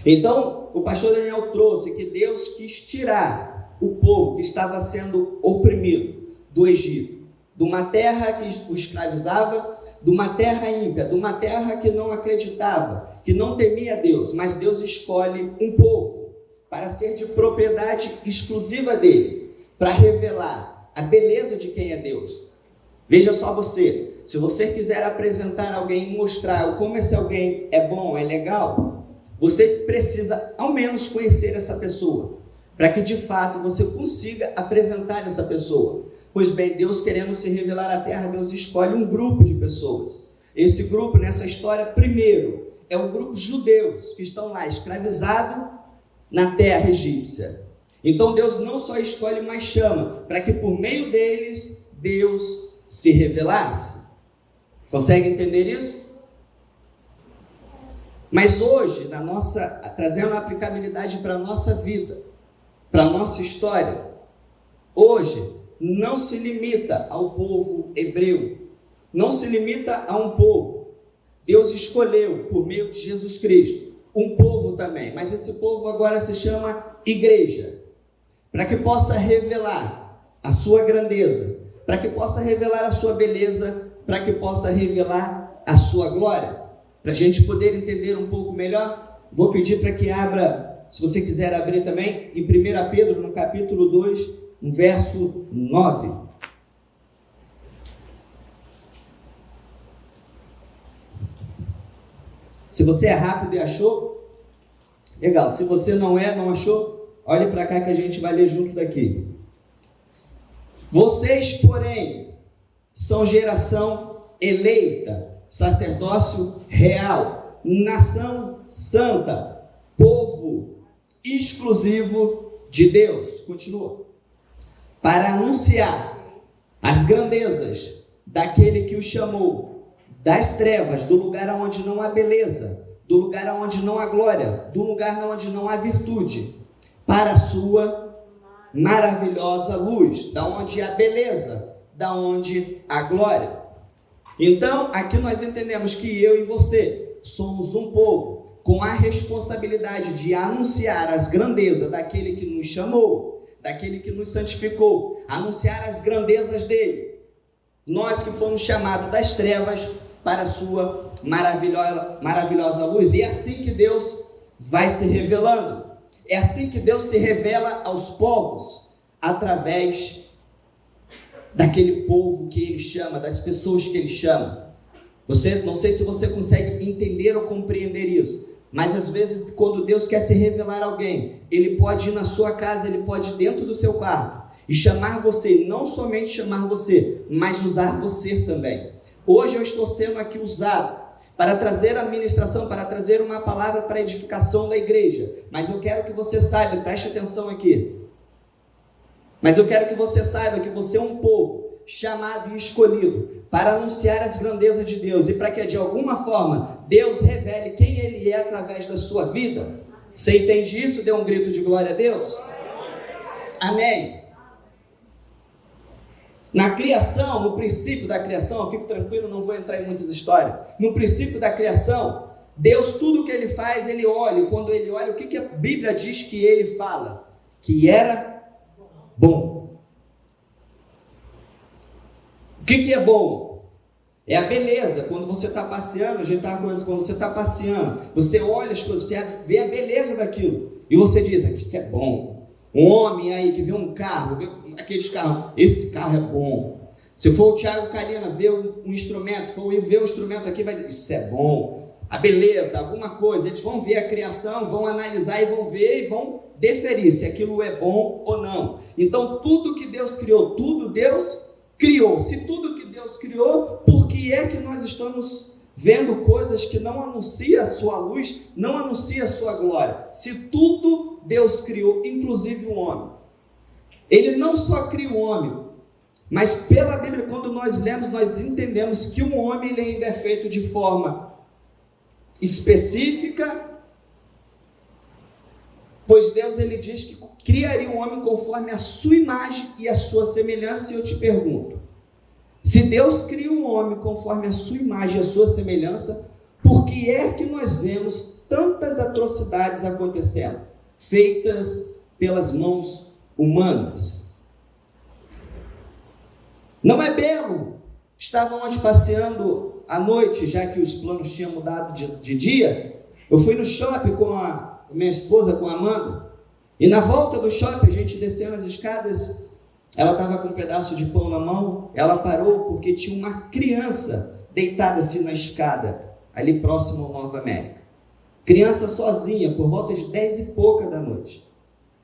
Então, o pastor Daniel trouxe que Deus quis tirar o povo que estava sendo oprimido do Egito, de uma terra que o escravizava, de uma terra ímpia, de uma terra que não acreditava, que não temia Deus, mas Deus escolhe um povo para ser de propriedade exclusiva dele, para revelar a beleza de quem é Deus. Veja só você, se você quiser apresentar alguém e mostrar como esse alguém é bom, é legal, você precisa ao menos conhecer essa pessoa, para que de fato você consiga apresentar essa pessoa. Pois bem, Deus querendo se revelar à terra, Deus escolhe um grupo de pessoas. Esse grupo, nessa história, primeiro, é o grupo judeus, que estão lá escravizados na terra egípcia. Então Deus não só escolhe, mas chama, para que por meio deles, Deus se revelasse. Consegue entender isso? Mas hoje, trazendo a aplicabilidade para a nossa vida, para a nossa história, hoje não se limita ao povo hebreu, não se limita a um povo. Deus escolheu, por meio de Jesus Cristo, um povo também, mas esse povo agora se chama igreja, para que possa revelar a sua grandeza, para que possa revelar a sua beleza, para que possa revelar a sua glória. Para a gente poder entender um pouco melhor, vou pedir para que abra, se você quiser abrir também, em 1 Pedro, no capítulo 2, no verso 9. Se você é rápido e achou, legal. Se você não achou, olhe para cá que a gente vai ler junto daqui. Vocês, porém, são geração eleita, sacerdócio real, nação santa, povo exclusivo de Deus. Continua. Para anunciar as grandezas daquele que o chamou das trevas, do lugar onde não há beleza, do lugar onde não há glória, do lugar onde não há virtude, para a sua maravilhosa luz, da onde há beleza, da onde há glória. Então, aqui nós entendemos que eu e você somos um povo com a responsabilidade de anunciar as grandezas daquele que nos chamou, daquele que nos santificou, anunciar as grandezas dele. Nós que fomos chamados das trevas para a sua maravilhosa luz. E é assim que Deus vai se revelando. É assim que Deus se revela aos povos, através daquele povo que Ele chama, das pessoas que Ele chama. Não sei se você consegue entender ou compreender isso, mas às vezes quando Deus quer se revelar a alguém, Ele pode ir na sua casa, Ele pode ir dentro do seu quarto e chamar você, não somente chamar você, mas usar você também. Hoje eu estou sendo aqui usado para trazer a ministração, para trazer uma palavra para a edificação da igreja. Mas eu quero que você saiba, preste atenção aqui. Mas eu quero que você saiba que você é um povo chamado e escolhido para anunciar as grandezas de Deus e para que de alguma forma Deus revele quem Ele é através da sua vida. Você entende isso? Dê um grito de glória a Deus. Amém. Na criação, no princípio da criação, eu fico tranquilo, não vou entrar em muitas histórias. No princípio da criação, Deus, tudo que Ele faz, Ele olha. E quando Ele olha, o que a Bíblia diz que Ele fala? Que era bom. O que é bom? É a beleza. Quando você está passeando, a gente está quando você está passeando, você olha as coisas, você vê a beleza daquilo. E você diz, isso é bom. Um homem aí que vê um carro, vê aqueles carros, esse carro é bom. Se for o Thiago Kalina ver um instrumento, se for ver um instrumento aqui, vai dizer, isso é bom. A beleza, alguma coisa, eles vão ver a criação, vão analisar e vão ver e vão deferir se aquilo é bom ou não. Então, tudo que Deus criou, tudo Deus criou. Se tudo que Deus criou, por que é que nós estamos vendo coisas que não anunciam a sua luz, não anunciam a sua glória? Se tudo Deus criou, inclusive o homem. Ele não só cria o homem, mas pela Bíblia, quando nós lemos, nós entendemos que o homem ele ainda é feito de forma específica, pois Deus ele diz que criaria o homem conforme a sua imagem e a sua semelhança. E eu te pergunto, se Deus cria o homem conforme a sua imagem e a sua semelhança, por que é que nós vemos tantas atrocidades acontecendo, feitas pelas mãos humanas? Não é belo? Estava ontem passeando à noite, já que os planos tinham mudado de dia. Eu fui no shopping com a minha esposa, com a Amanda, e na volta do shopping, a gente descendo as escadas, ela estava com um pedaço de pão na mão, ela parou porque tinha uma criança deitada assim na escada, ali próximo ao Nova América. Criança sozinha, por volta de 10 e pouca da noite.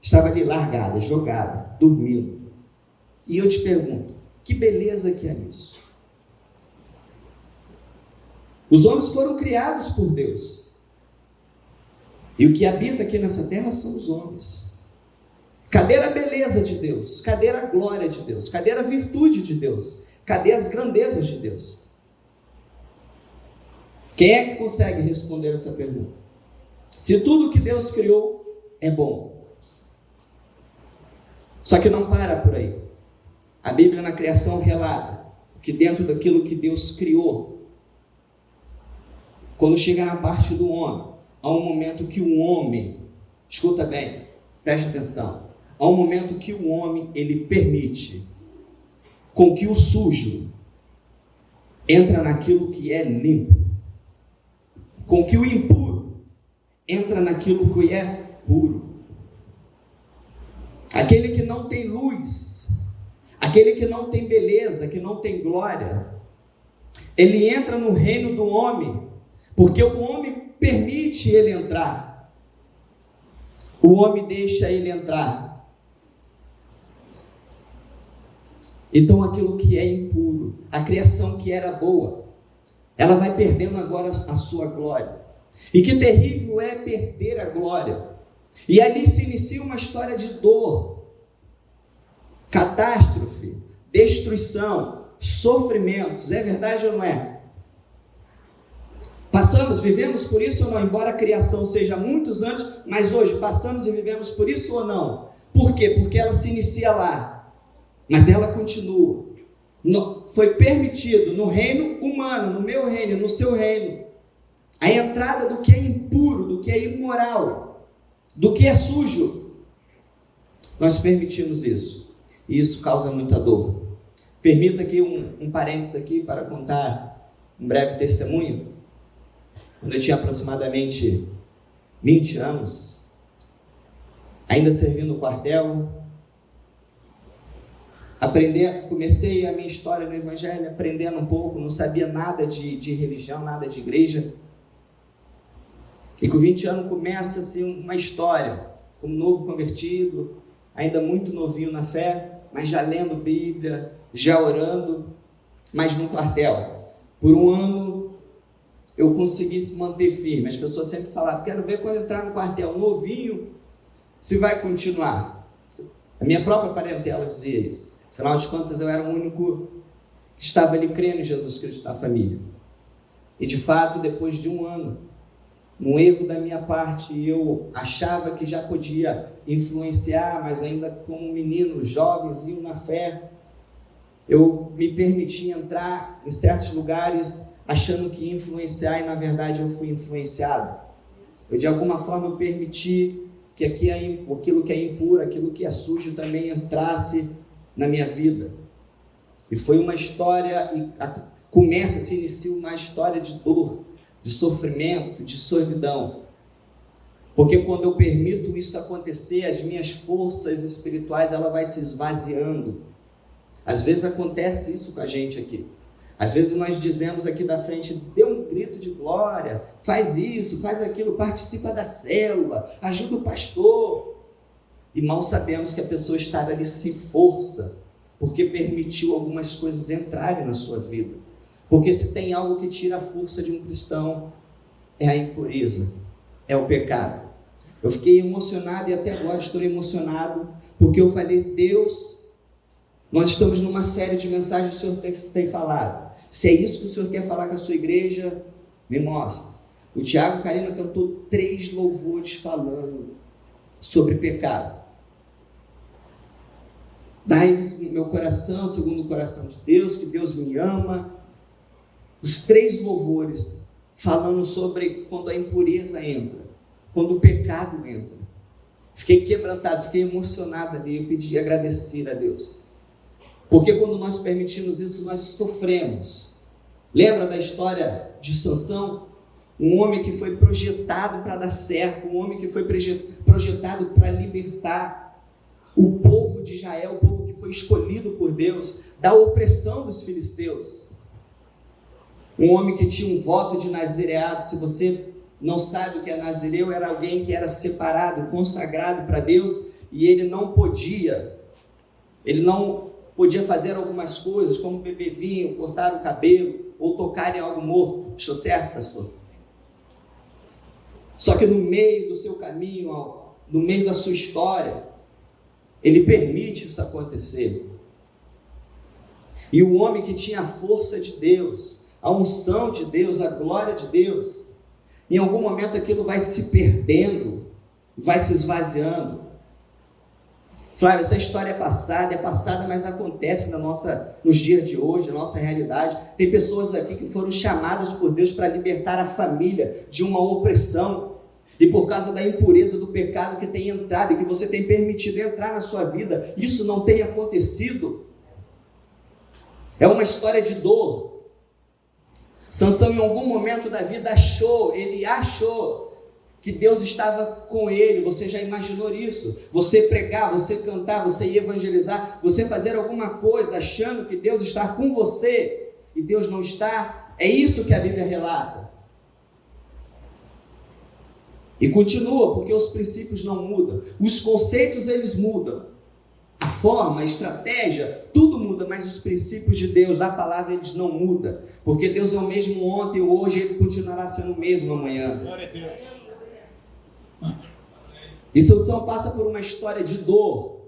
Estava ali largada, jogada, dormindo. E eu te pergunto, que beleza que é isso? Os homens foram criados por Deus. E o que habita aqui nessa terra são os homens. Cadê a beleza de Deus? Cadê a glória de Deus? Cadê a virtude de Deus? Cadê as grandezas de Deus? Quem é que consegue responder essa pergunta? Se tudo que Deus criou é bom. Só que não para por aí. A Bíblia na criação relata que dentro daquilo que Deus criou, quando chega na parte do homem, há um momento que o homem, escuta bem, preste atenção, há um momento que o homem, ele permite com que o sujo entra naquilo que é limpo, com que o impuro entra naquilo que é puro. Aquele que não tem luz, aquele que não tem beleza, que não tem glória, ele entra no reino do homem, porque o homem permite ele entrar. O homem deixa ele entrar. Então aquilo que é impuro, a criação que era boa, ela vai perdendo agora a sua glória. E que terrível é perder a glória. E ali se inicia uma história de dor, catástrofe, destruição, sofrimentos. É verdade ou não é? Passamos, vivemos por isso ou não? Embora a criação seja há muitos anos, mas hoje passamos e vivemos por isso ou não? Por quê? Porque ela se inicia lá, mas ela continua. Foi permitido no reino humano, no meu reino, no seu reino, a entrada do que é impuro, do que é imoral, do que é sujo. Nós permitimos isso, e isso causa muita dor. Permita aqui um parênteses aqui para contar um breve testemunho. Quando eu tinha aproximadamente 20 anos, ainda servindo no quartel, comecei a minha história no Evangelho, aprendendo um pouco, não sabia nada de religião, nada de igreja. E com 20 anos começa assim uma história, como novo convertido, ainda muito novinho na fé, mas já lendo Bíblia, já orando, mas no quartel. Por um ano eu consegui se manter firme. As pessoas sempre falavam, quero ver quando entrar no quartel novinho, se vai continuar. A minha própria parentela dizia isso. Afinal de contas, eu era o único que estava ali crendo em Jesus Cristo na família. E de fato, depois de um ano, um erro da minha parte, e eu achava que já podia influenciar, mas ainda como menino, jovenzinho na fé, eu me permiti entrar em certos lugares achando que ia influenciar, e na verdade eu fui influenciado. Eu, de alguma forma, eu permiti que aquilo que é impuro, aquilo que é sujo também entrasse na minha vida. E foi uma história, se inicia uma história de dor, de sofrimento, de solidão. Porque quando eu permito isso acontecer, as minhas forças espirituais, ela vai se esvaziando. Às vezes acontece isso com a gente aqui. Às vezes nós dizemos aqui da frente, dê um grito de glória, faz isso, faz aquilo, participa da célula, ajuda o pastor. E mal sabemos que a pessoa está ali sem força, porque permitiu algumas coisas entrarem na sua vida. Porque se tem algo que tira a força de um cristão, é a impureza, é o pecado. Eu fiquei emocionado e até agora estou emocionado, porque eu falei, Deus, nós estamos numa série de mensagens que o Senhor tem falado. Se é isso que o Senhor quer falar com a sua igreja, me mostra. O Tiago Carina cantou 3 louvores falando sobre pecado. Dai-nos meu coração, segundo o coração de Deus, que Deus me ama. Os 3 louvores falando sobre quando a impureza entra, quando o pecado entra. Fiquei quebrantado, fiquei emocionado ali, eu pedi agradecer a Deus. Porque quando nós permitimos isso, nós sofremos. Lembra da história de Sansão? Um homem que foi projetado para dar certo, um homem que foi projetado para libertar o povo de Israel, o povo que foi escolhido por Deus, da opressão dos filisteus. Um homem que tinha um voto de nazireado. Se você não sabe o que é nazireu, era alguém que era separado, consagrado para Deus, e ele não podia fazer algumas coisas, como beber vinho, cortar o cabelo, ou tocar em algo morto. Estou certo, pastor? Só que no meio do seu caminho, no meio da sua história, ele permite isso acontecer. E o homem que tinha a força de Deus, a unção de Deus, a glória de Deus, em algum momento aquilo vai se perdendo, vai se esvaziando. Flávio, essa história é passada, mas acontece nos dias de hoje, na nossa realidade. Tem pessoas aqui que foram chamadas por Deus para libertar a família de uma opressão, e por causa da impureza do pecado que tem entrado, e que você tem permitido entrar na sua vida, isso não tem acontecido. É uma história de dor. Sansão, em algum momento da vida, achou que Deus estava com ele. Você já imaginou isso? Você pregar, você cantar, você ir evangelizar, você fazer alguma coisa achando que Deus está com você e Deus não está? É isso que a Bíblia relata. E continua, porque os princípios não mudam, os conceitos eles mudam, a forma, a estratégia, tudo muda, mas os princípios de Deus, da palavra, eles não mudam, porque Deus é o mesmo ontem, hoje, ele continuará sendo o mesmo amanhã. Glória a Deus. E Sansão passa por uma história de dor,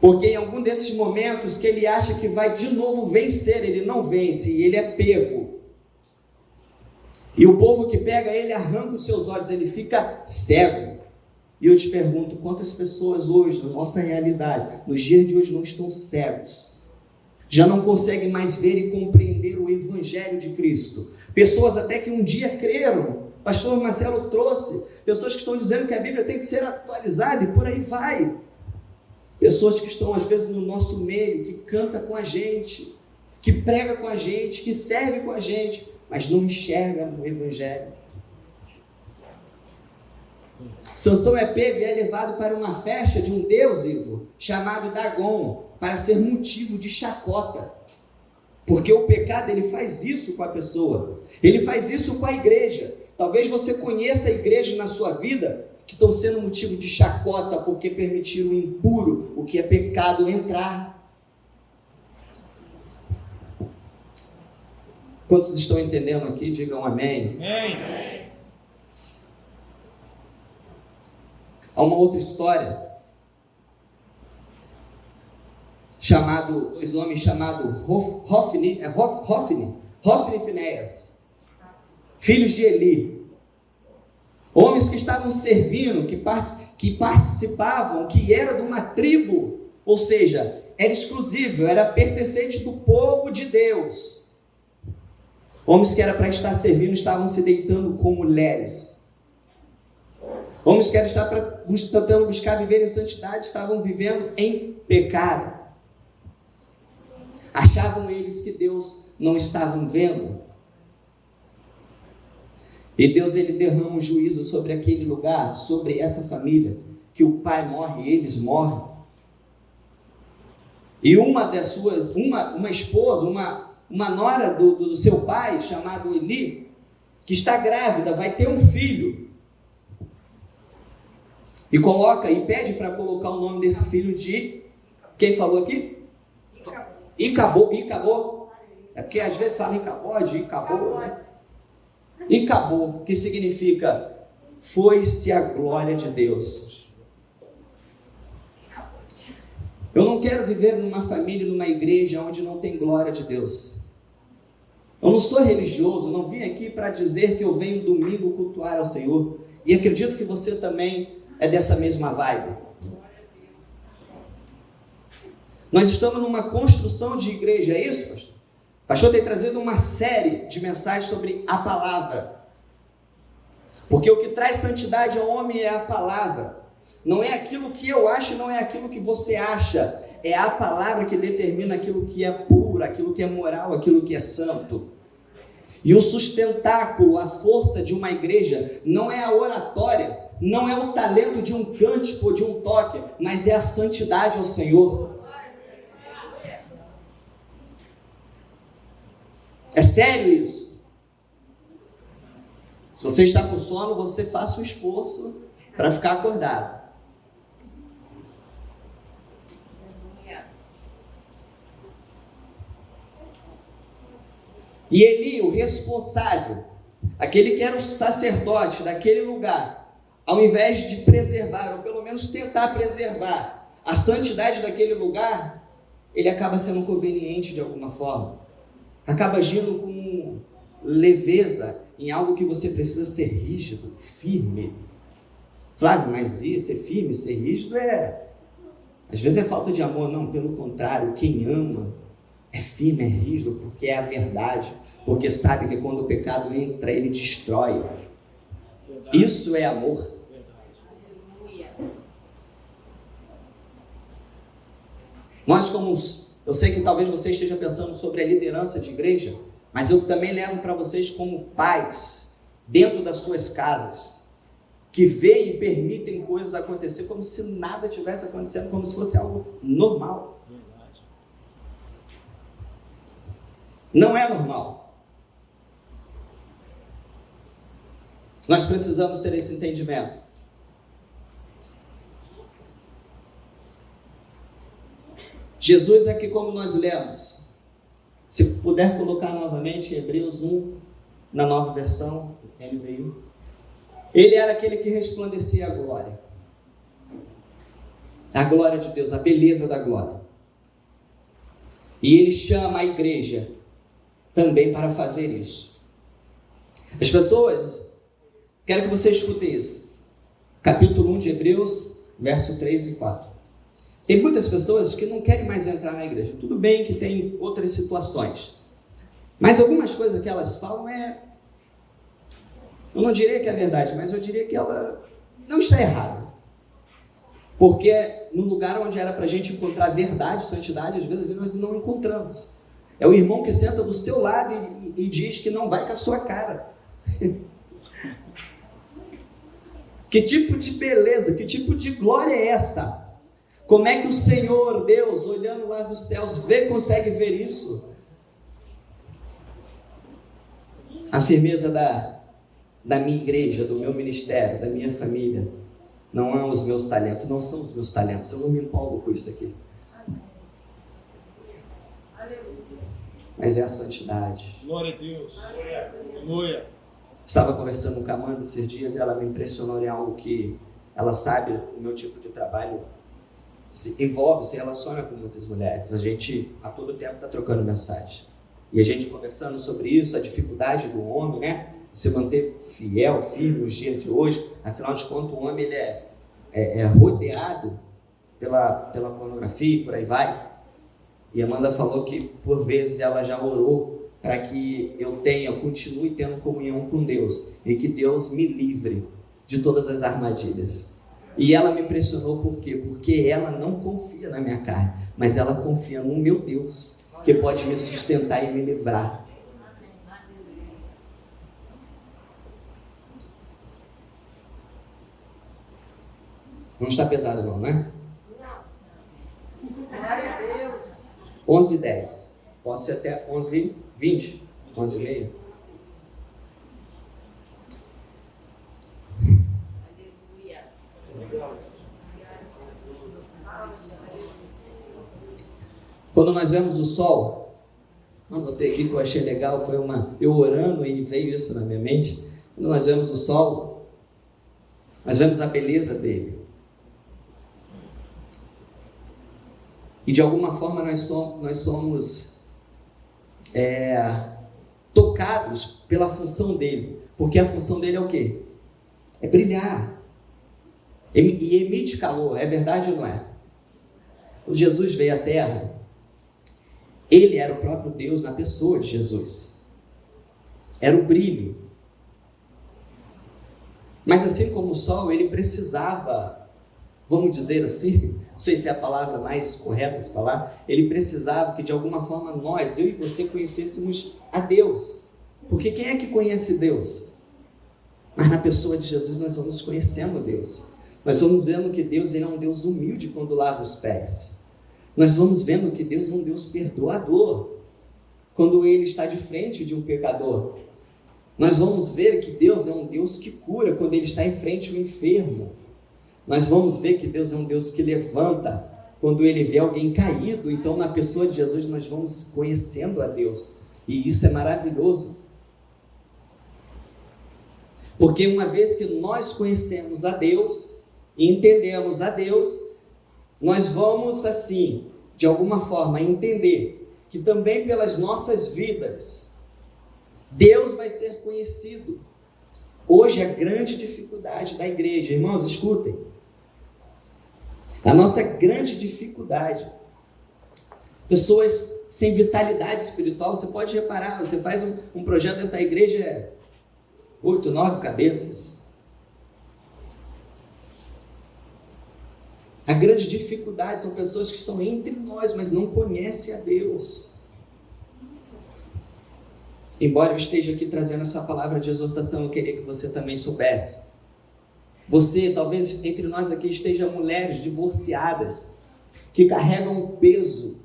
porque em algum desses momentos que ele acha que vai de novo vencer, ele não vence, e ele é pego. E o povo que pega ele arranca os seus olhos, ele fica cego. E eu te pergunto, quantas pessoas hoje, na nossa realidade, nos dias de hoje não estão cegos? Já não conseguem mais ver e compreender o Evangelho de Cristo. Pessoas até que um dia creram, pastor Marcelo trouxe, pessoas que estão dizendo que a Bíblia tem que ser atualizada e por aí vai. Pessoas que estão às vezes no nosso meio, que canta com a gente, que prega com a gente, que serve com a gente, mas não enxerga no Evangelho. Sansão é pego e é levado para uma festa de um deus, Ivo, chamado Dagon, para ser motivo de chacota. Porque o pecado, ele faz isso com a pessoa. Ele faz isso com a igreja. Talvez você conheça a igreja na sua vida que estão sendo motivo de chacota porque permitiram o impuro, o que é pecado, entrar. Quantos estão entendendo aqui? Digam amém. Amém. Há uma outra história, dois homens chamados Hofni e Finéias, filhos de Eli. Homens que estavam servindo, que participavam, que era de uma tribo, ou seja, era exclusivo, era pertencente do povo de Deus. Homens que era para estar servindo, estavam se deitando com mulheres. Homens que eram tentando buscar viver em santidade, estavam vivendo em pecado. Achavam eles que Deus não estava vendo. E Deus, ele derrama um juízo sobre aquele lugar, sobre essa família, que o pai morre e eles morrem. E uma esposa, uma nora do seu pai, chamado Eli, que está grávida, vai ter um filho. E pede para colocar o nome desse filho de, quem falou aqui? Icabô. É porque às vezes fala Icabode, Icabô. Icabô, que significa, foi-se a glória de Deus. Eu não quero viver numa família, numa igreja onde não tem glória de Deus. Eu não sou religioso, não vim aqui para dizer que eu venho domingo cultuar ao Senhor. E acredito que você também é dessa mesma vibe. Nós estamos numa construção de igreja, é isso, pastor? O pastor tem trazido uma série de mensagens sobre a palavra. Porque o que traz santidade ao homem é a palavra. Não é aquilo que eu acho, não é aquilo que você acha. É a palavra que determina aquilo que é puro, aquilo que é moral, aquilo que é santo. E o sustentáculo, a força de uma igreja, não é a oratória, não é o talento de um cântico ou de um toque, mas é a santidade ao Senhor. É sério isso? Se você está com sono, você faça o esforço para ficar acordado. E Eli, o responsável, aquele que era o sacerdote daquele lugar, ao invés de preservar, ou pelo menos tentar preservar a santidade daquele lugar, ele acaba sendo conveniente de alguma forma. Acaba agindo com leveza em algo que você precisa ser rígido, firme. Flávio, mas isso, ser firme, ser rígido às vezes é falta de amor. Não, pelo contrário, quem ama é firme, é rígido, porque é a verdade, porque sabe que quando o pecado entra, ele destrói. Verdade. Isso é amor. Verdade. Nós, eu sei que talvez você esteja pensando sobre a liderança de igreja, mas eu também levo para vocês como pais, dentro das suas casas, que veem e permitem coisas acontecer como se nada tivesse acontecendo, como se fosse algo normal. Não é normal. Nós precisamos ter esse entendimento. Jesus aqui, como nós lemos, se puder colocar novamente Hebreus 1, na nova versão, NVI. Ele era aquele que resplandecia a glória de Deus, a beleza da glória. E ele chama a igreja também para fazer isso. As pessoas, quero que você escute isso. Capítulo 1 de Hebreus, verso 3 e 4. Tem muitas pessoas que não querem mais entrar na igreja. Tudo bem que tem outras situações, mas algumas coisas que elas falam eu não diria que é verdade, mas eu diria que ela não está errada. Porque no lugar onde era para a gente encontrar verdade, santidade, às vezes nós não encontramos. É o irmão que senta do seu lado e diz que não vai com a sua cara. Que tipo de beleza, que tipo de glória é essa? Como é que o Senhor, Deus, olhando lá dos céus, consegue ver isso? A firmeza da minha igreja, do meu ministério, da minha família, não é os meus talentos, não são os meus talentos, eu não me empolgo com isso aqui. Mas é a santidade. Glória a Deus. Aleluia. Estava conversando com a Amanda esses dias e ela me impressionou em algo que ela sabe, o meu tipo de trabalho se relaciona com muitas mulheres. A gente a todo tempo está trocando mensagem. E a gente conversando sobre isso, a dificuldade do homem, né? se manter fiel, firme nos dias de hoje. Afinal de contas, o homem ele é rodeado pela pornografia e por aí vai. E a Amanda falou que por vezes ela já orou para que eu continue tendo comunhão com Deus e que Deus me livre de todas as armadilhas. E ela me impressionou por quê? Porque ela não confia na minha carne, mas ela confia no meu Deus, que pode me sustentar e me livrar. Não está pesado não, né? Glória a Deus. 11h10. Pode ser até 11h20, 11h30. Aleluia. Quando nós vemos o sol, anotei aqui que eu achei legal, foi eu orando e veio isso na minha mente. Quando nós vemos o sol, nós vemos a beleza dele. E de alguma forma nós somos tocados pela função dele. Porque a função dele é o quê? É brilhar. E emite calor, é verdade ou não é? Quando Jesus veio à Terra, ele era o próprio Deus na pessoa de Jesus. Era o brilho. Mas assim como o sol, ele precisava, vamos dizer assim, não sei se é a palavra mais correta a se falar, ele precisava que de alguma forma nós, eu e você, conhecêssemos a Deus. Porque quem é que conhece Deus? Mas na pessoa de Jesus nós vamos conhecendo Deus. Nós vamos vendo que Deus ele é um Deus humilde quando lava os pés. Nós vamos vendo que Deus é um Deus perdoador quando ele está de frente de um pecador. Nós vamos ver que Deus é um Deus que cura quando ele está em frente ao enfermo. Nós vamos ver que Deus é um Deus que levanta quando ele vê alguém caído. Então, na pessoa de Jesus, nós vamos conhecendo a Deus. E isso é maravilhoso. Porque uma vez que nós conhecemos a Deus e entendemos a Deus, nós vamos, assim, de alguma forma, entender que também pelas nossas vidas, Deus vai ser conhecido. Hoje, a grande dificuldade da igreja, irmãos, escutem, a nossa grande dificuldade, pessoas sem vitalidade espiritual, você pode reparar, você faz um projeto dentro da igreja, 8, 9 cabeças. A grande dificuldade são pessoas que estão entre nós, mas não conhecem a Deus. Embora eu esteja aqui trazendo essa palavra de exortação, eu queria que você também soubesse. Você, talvez entre nós aqui esteja mulheres divorciadas, que carregam o peso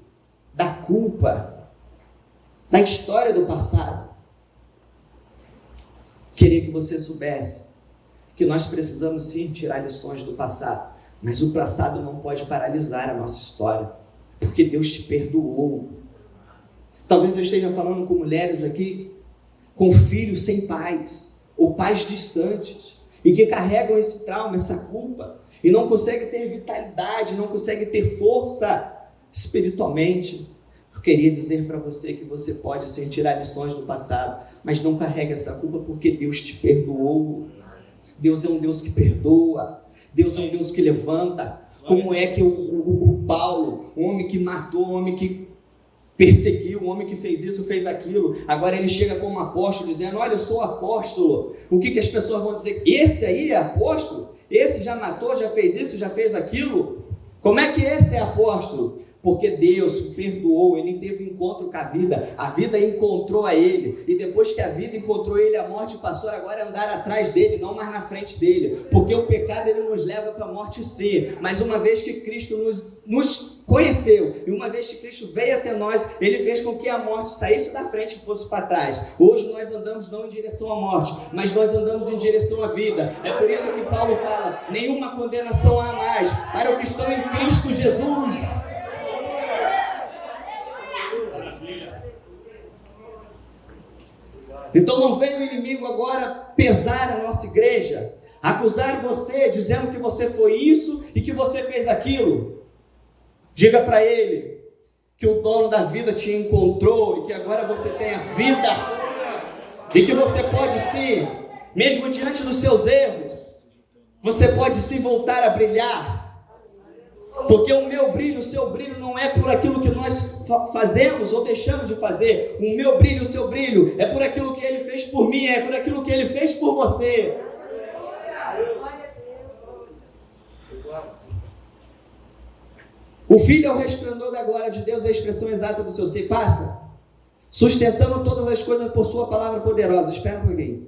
da culpa, da história do passado. Queria que você soubesse que nós precisamos sim tirar lições do passado, mas o passado não pode paralisar a nossa história, porque Deus te perdoou. Talvez eu esteja falando com mulheres aqui, com filhos sem pais, ou pais distantes, e que carregam esse trauma, essa culpa, e não conseguem ter vitalidade, não conseguem ter força espiritualmente. Eu queria dizer para você que você pode sim tirar lições do passado, mas não carrega essa culpa porque Deus te perdoou. Deus é um Deus que perdoa, Deus é um Deus que levanta. Como é que o Paulo, um homem que matou, um homem que perseguiu, um homem que fez isso, fez aquilo, agora ele chega como apóstolo dizendo, olha, eu sou apóstolo. O que as pessoas vão dizer? Esse aí é apóstolo? Esse já matou, já fez isso, já fez aquilo? Como é que esse é apóstolo? Porque Deus o perdoou, ele teve encontro com a vida encontrou a ele, e depois que a vida encontrou ele, a morte passou agora a andar atrás dele, não mais na frente dele, porque o pecado ele nos leva para a morte sim, mas uma vez que Cristo nos conheceu, e uma vez que Cristo veio até nós, ele fez com que a morte saísse da frente e fosse para trás. Hoje nós andamos não em direção à morte, mas nós andamos em direção à vida. É por isso que Paulo fala, nenhuma condenação há mais para os que estão em Cristo Jesus. Então não vem o inimigo agora pesar a nossa igreja, acusar você, dizendo que você foi isso e que você fez aquilo. Diga para ele que o dono da vida te encontrou e que agora você tem a vida. E que você pode sim, mesmo diante dos seus erros, você pode sim voltar a brilhar. Porque o meu brilho, o seu brilho não é por aquilo que nós fazemos ou deixamos de fazer. O meu brilho, o seu brilho é por aquilo que Ele fez por mim, é por aquilo que Ele fez por você. O Filho é o resplendor da glória de Deus, é a expressão exata do seu ser. Passa. Sustentando todas as coisas por sua palavra poderosa. Espera um pouquinho.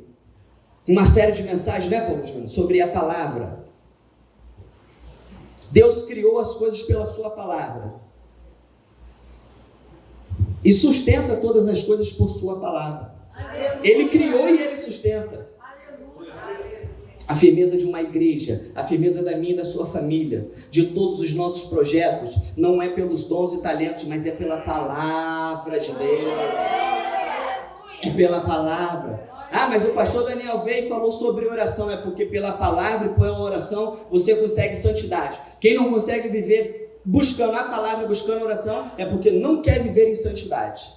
Uma série de mensagens, né, Paulo Júnior? Sobre a palavra. Deus criou as coisas pela sua palavra. E sustenta todas as coisas por sua palavra. Ele criou e Ele sustenta. A firmeza de uma igreja, a firmeza da minha e da sua família, de todos os nossos projetos, não é pelos dons e talentos, mas é pela palavra de Deus. É pela palavra. Ah, mas o pastor Daniel veio e falou sobre oração. É porque pela palavra e pela oração você consegue santidade. Quem não consegue viver buscando a palavra, buscando a oração, é porque não quer viver em santidade.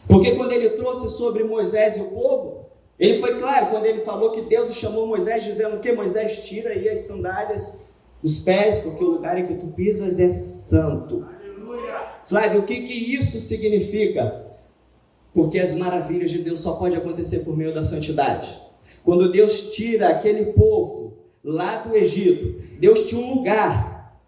Porque quando ele trouxe sobre Moisés e o povo, ele foi claro quando ele falou que Deus chamou Moisés dizendo que Moisés, tira aí as sandálias dos pés, porque o lugar em que tu pisas é santo. Flávio, o que isso significa? Porque as maravilhas de Deus só podem acontecer por meio da santidade. Quando Deus tira aquele povo lá do Egito, Deus tinha um lugar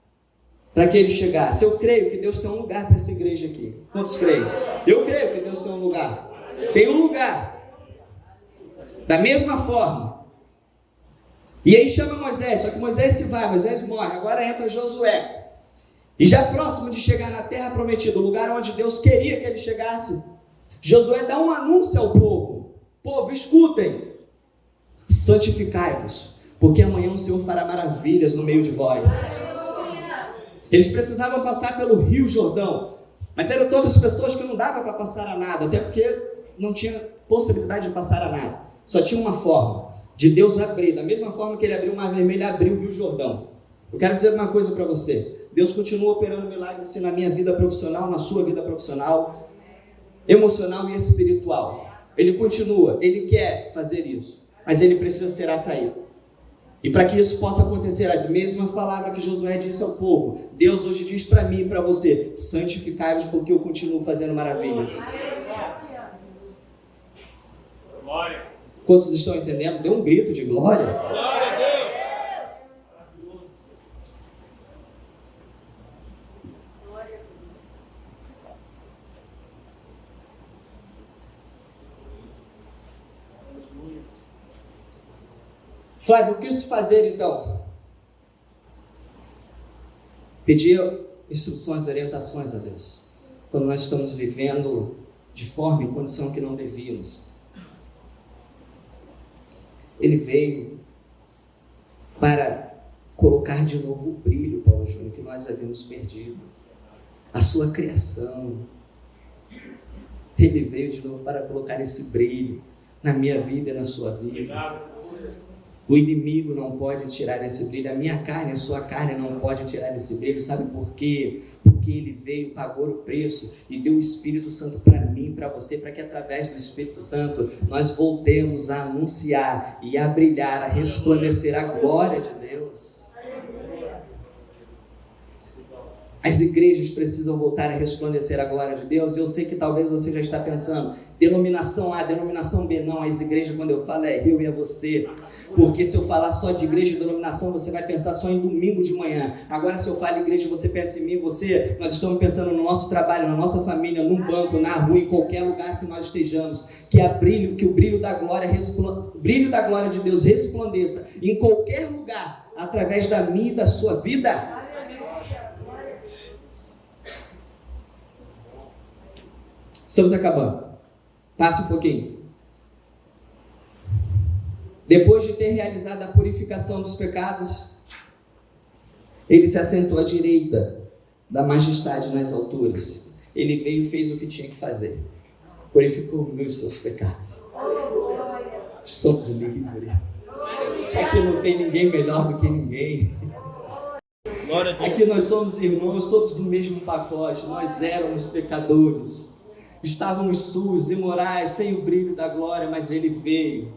para que ele chegasse. Eu creio que Deus tem um lugar para essa igreja aqui. Quantos creem? Eu creio que Deus tem um lugar. Tem um lugar. Da mesma forma. E aí chama Moisés, só que Moisés se vai, Moisés morre. Agora entra Josué. E já próximo de chegar na terra prometida, o lugar onde Deus queria que ele chegasse, Josué dá um anúncio ao povo. Povo, escutem. Santificai-vos, porque amanhã o Senhor fará maravilhas no meio de vós. Eles precisavam passar pelo Rio Jordão, mas eram todas pessoas que não dava para passar a nada, até porque não tinha possibilidade de passar a nada. Só tinha uma forma, de Deus abrir, da mesma forma que Ele abriu o Mar Vermelho, Ele abriu o Rio Jordão. Eu quero dizer uma coisa para você. Deus continua operando milagres na minha vida profissional, na sua vida profissional, emocional e espiritual. Ele continua, Ele quer fazer isso, mas Ele precisa ser atraído. E para que isso possa acontecer, as mesmas palavras que Josué disse ao povo, Deus hoje diz para mim e para você: santificai-vos, porque eu continuo fazendo maravilhas. Glória. Quantos estão entendendo? Dê um grito de glória. Glória a Deus. Flávio, o que se fazer então? Pedir instruções, orientações a Deus. Quando nós estamos vivendo de forma e condição que não devíamos. Ele veio para colocar de novo o brilho, Paulo Júnior, que nós havíamos perdido. A sua criação. Ele veio de novo para colocar esse brilho na minha vida e na sua vida. O inimigo não pode tirar esse brilho. A minha carne, a sua carne não pode tirar esse brilho. Sabe por quê? Porque Ele veio, pagou o preço e deu o Espírito Santo para mim, para você, para que através do Espírito Santo nós voltemos a anunciar e a brilhar, a resplandecer a glória de Deus. As igrejas precisam voltar a resplandecer a glória de Deus. Eu sei que talvez você já está pensando, denominação A, denominação B. Não, as igrejas, quando eu falo, é eu e é você. Porque se eu falar só de igreja e denominação, você vai pensar só em domingo de manhã. Agora, se eu falo igreja, você pensa em mim, você. Nós estamos pensando no nosso trabalho, na nossa família, num banco, na rua, em qualquer lugar que nós estejamos. Que o brilho da glória de Deus resplandeça em qualquer lugar, através da minha e da sua vida. Estamos acabando. Passa um pouquinho. Depois de ter realizado a purificação dos pecados, Ele se assentou à direita da majestade nas alturas. Ele veio e fez o que tinha que fazer. Purificou os meus seus pecados. Somos livres. Aqui não tem ninguém melhor do que ninguém. Aqui nós somos irmãos, todos do mesmo pacote. Nós éramos pecadores. estávamos sujos, imorais, sem o brilho da glória, mas Ele veio.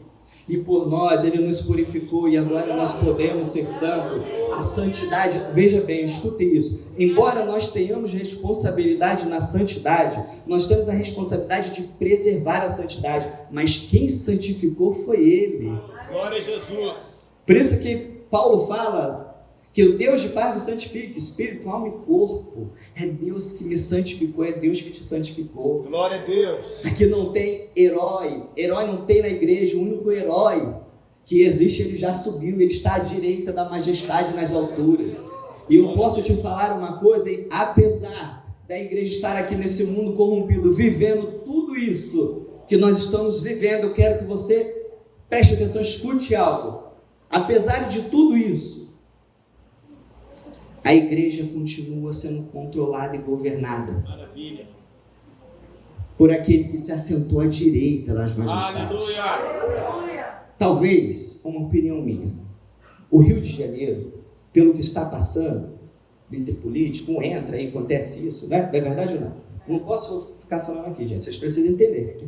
E por nós, Ele nos purificou e agora nós podemos ser santos. A santidade, veja bem, escute isso. Embora nós tenhamos responsabilidade na santidade, nós temos a responsabilidade de preservar a santidade. Mas quem santificou foi Ele. Glória a Jesus. Por isso que Paulo fala que o Deus de paz vos santifique, espírito, alma e corpo. É Deus que me santificou, é Deus que te santificou. Glória a Deus. Aqui não tem herói não tem na igreja. O único herói que existe, ele já subiu, ele está à direita da majestade nas alturas. E eu posso te falar uma coisa, apesar da igreja estar aqui nesse mundo corrompido, vivendo tudo isso que nós estamos vivendo, eu quero que você preste atenção, escute algo. Apesar de tudo isso, a igreja continua sendo controlada e governada. Maravilha. Por aquele que se assentou à direita das majestades. Aleluia. Talvez, uma opinião minha, o Rio de Janeiro, pelo que está passando, entre político, entra e acontece isso, né? Não é verdade ou não? Não posso ficar falando aqui, gente, vocês precisam entender.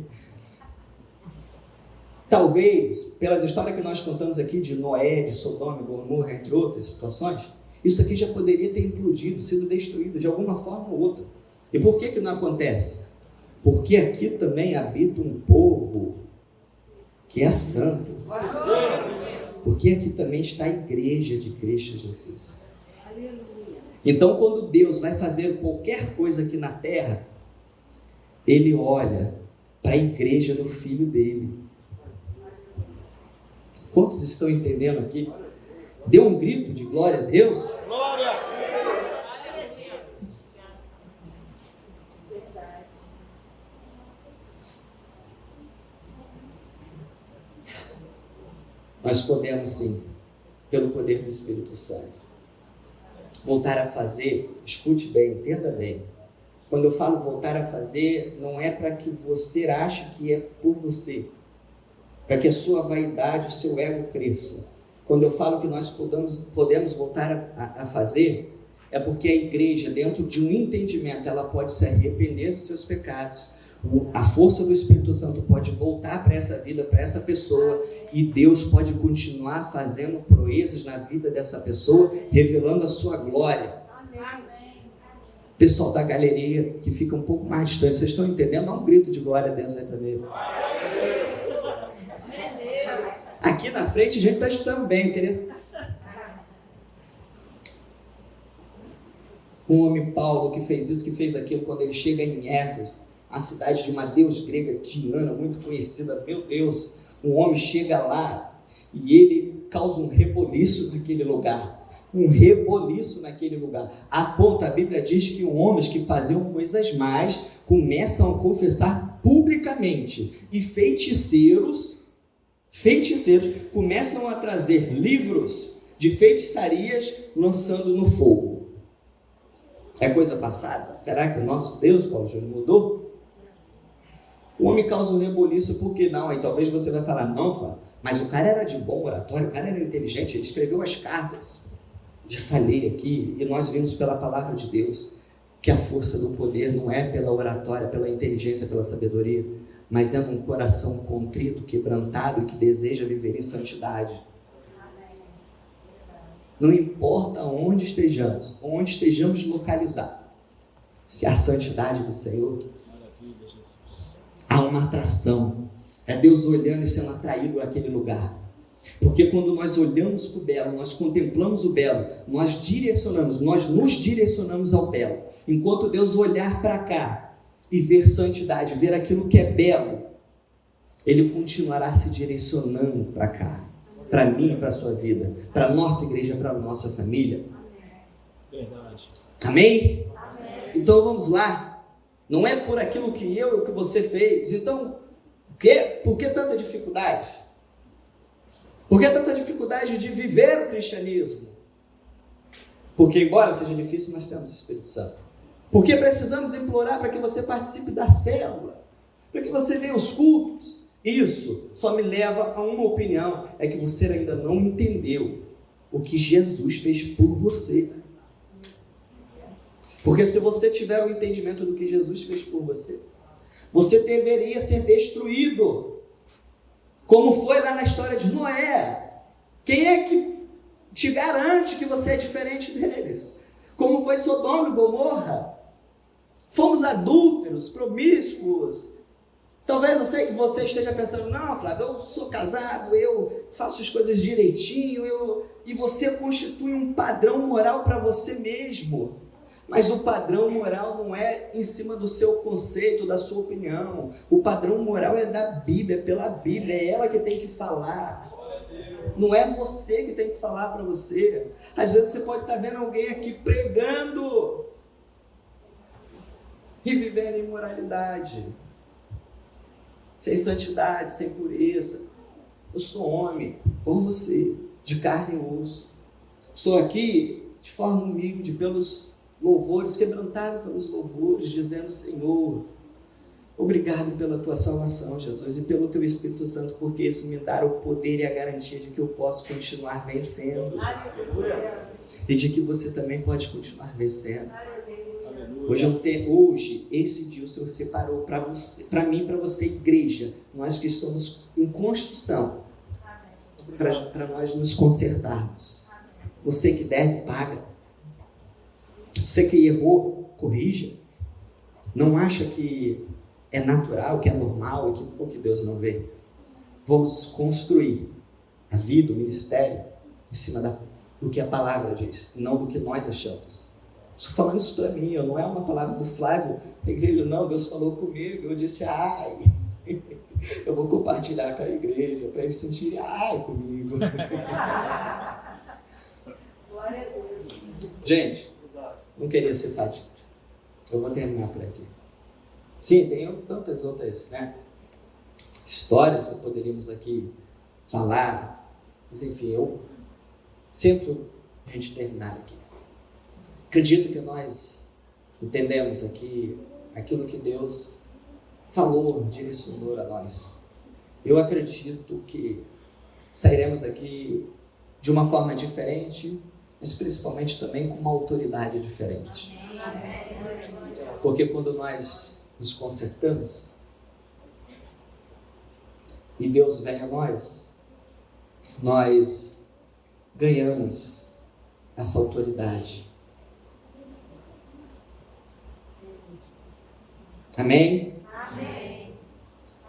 Talvez, pelas histórias que nós contamos aqui de Noé, de Sodoma e Gomorra, entre outras situações, isso aqui já poderia ter implodido, sido destruído de alguma forma ou outra. E por que não acontece? Porque aqui também habita um povo que é santo. Porque aqui também está a igreja de Cristo Jesus. Então, quando Deus vai fazer qualquer coisa aqui na terra, Ele olha para a igreja do Filho dele. Quantos estão entendendo aqui? Deu um grito de glória a Deus? Glória. Nós podemos sim, pelo poder do Espírito Santo, voltar a fazer, escute bem, entenda bem. Quando eu falo voltar a fazer, não é para que você ache que é por você, para que a sua vaidade, o seu ego cresça. Quando eu falo que nós podemos voltar a fazer, é porque a igreja, dentro de um entendimento, ela pode se arrepender dos seus pecados. A força do Espírito Santo pode voltar para essa vida, para essa pessoa, e Deus pode continuar fazendo proezas na vida dessa pessoa, revelando a sua glória. Amém. Pessoal da galeria que fica um pouco mais distante, vocês estão entendendo? Dá um grito de glória a Deus aí também. Aqui na frente a gente está estudando bem. Eu queria... O homem Paulo que fez isso, que fez aquilo, quando ele chega em Éfeso, a cidade de uma deusa grega, Diana, muito conhecida, meu Deus, um homem chega lá e ele causa um reboliço naquele lugar. Um reboliço naquele lugar. A ponto, a Bíblia diz que homens que faziam coisas más começam a confessar publicamente. E feiticeiros começam a trazer livros de feitiçarias lançando no fogo. É coisa passada? Será que o nosso Deus, Paulo Júnior, mudou? O homem causa um reboliço, por que não? Aí talvez você vai falar, não, Fábio, mas o cara era de bom oratório, o cara era inteligente, ele escreveu as cartas. Já falei aqui, e nós vimos pela palavra de Deus, que a força do poder não é pela oratória, pela inteligência, pela sabedoria, mas é num coração contrito, quebrantado e que deseja viver em santidade. Não importa onde estejamos localizados, se há santidade do Senhor, há uma atração, é Deus olhando e sendo atraído àquele lugar. Porque quando nós olhamos para o belo, nós contemplamos o belo, nós nos direcionamos ao belo. Enquanto Deus olhar para cá e ver santidade, ver aquilo que é belo, Ele continuará se direcionando para cá, para mim e para a sua vida, para a nossa igreja, para a nossa família. Verdade. Amém? Amém? Então vamos lá. Não é por aquilo que eu ou que você fez. Então, por que tanta dificuldade? Por que tanta dificuldade de viver o cristianismo? Porque, embora seja difícil, nós temos o Espírito Santo. Porque precisamos implorar para que você participe da célula, para que você venha aos cultos. Isso só me leva a uma opinião, é que você ainda não entendeu o que Jesus fez por você. Porque se você tiver o entendimento do que Jesus fez por você, Você deveria ser destruído, como foi lá na história de Noé. Quem é que te garante que você é diferente deles? Como foi Sodoma e Gomorra? Fomos adúlteros, promíscuos. Talvez eu sei que você esteja pensando, não, Flávio, eu sou casado, eu faço as coisas direitinho, e você constitui um padrão moral para você mesmo. Mas o padrão moral não é em cima do seu conceito, da sua opinião. O padrão moral é da Bíblia, é pela Bíblia, é ela que tem que falar. Não é você que tem que falar para você. Às vezes você pode estar vendo alguém aqui pregando e vivendo em imoralidade, sem santidade, sem pureza. Eu sou homem, como você, de carne e osso. Estou aqui de forma humilde, pelos louvores, quebrantado pelos louvores, dizendo: Senhor, obrigado pela tua salvação, Jesus, e pelo teu Espírito Santo, porque isso me dá o poder e a garantia de que eu posso continuar vencendo. E de que você também pode continuar vencendo. Hoje, esse dia o Senhor separou para você, para mim, para você, igreja, nós que estamos em construção, para nós nos consertarmos. Você que deve, paga. Você que errou, corrija. Não acha que é natural, que é normal e que Deus não vê. Vamos construir a vida, o ministério, em cima do que a palavra diz, não do que nós achamos. Estou falando isso para mim, não é uma palavra do Flávio, a igreja, não, Deus falou comigo, eu disse, eu vou compartilhar com a igreja, para eles sentirem, comigo. Glória a Deus. Gente, não queria ser fático. Eu vou terminar por aqui. Sim, tem tantas outras, histórias que poderíamos aqui falar, mas enfim, eu sinto a gente terminar aqui. Acredito que nós entendemos aqui aquilo que Deus falou, direcionou a nós. Eu acredito que sairemos daqui de uma forma diferente, mas principalmente também com uma autoridade diferente. Porque quando nós nos consertamos e Deus vem a nós ganhamos essa autoridade. Amém? Amém.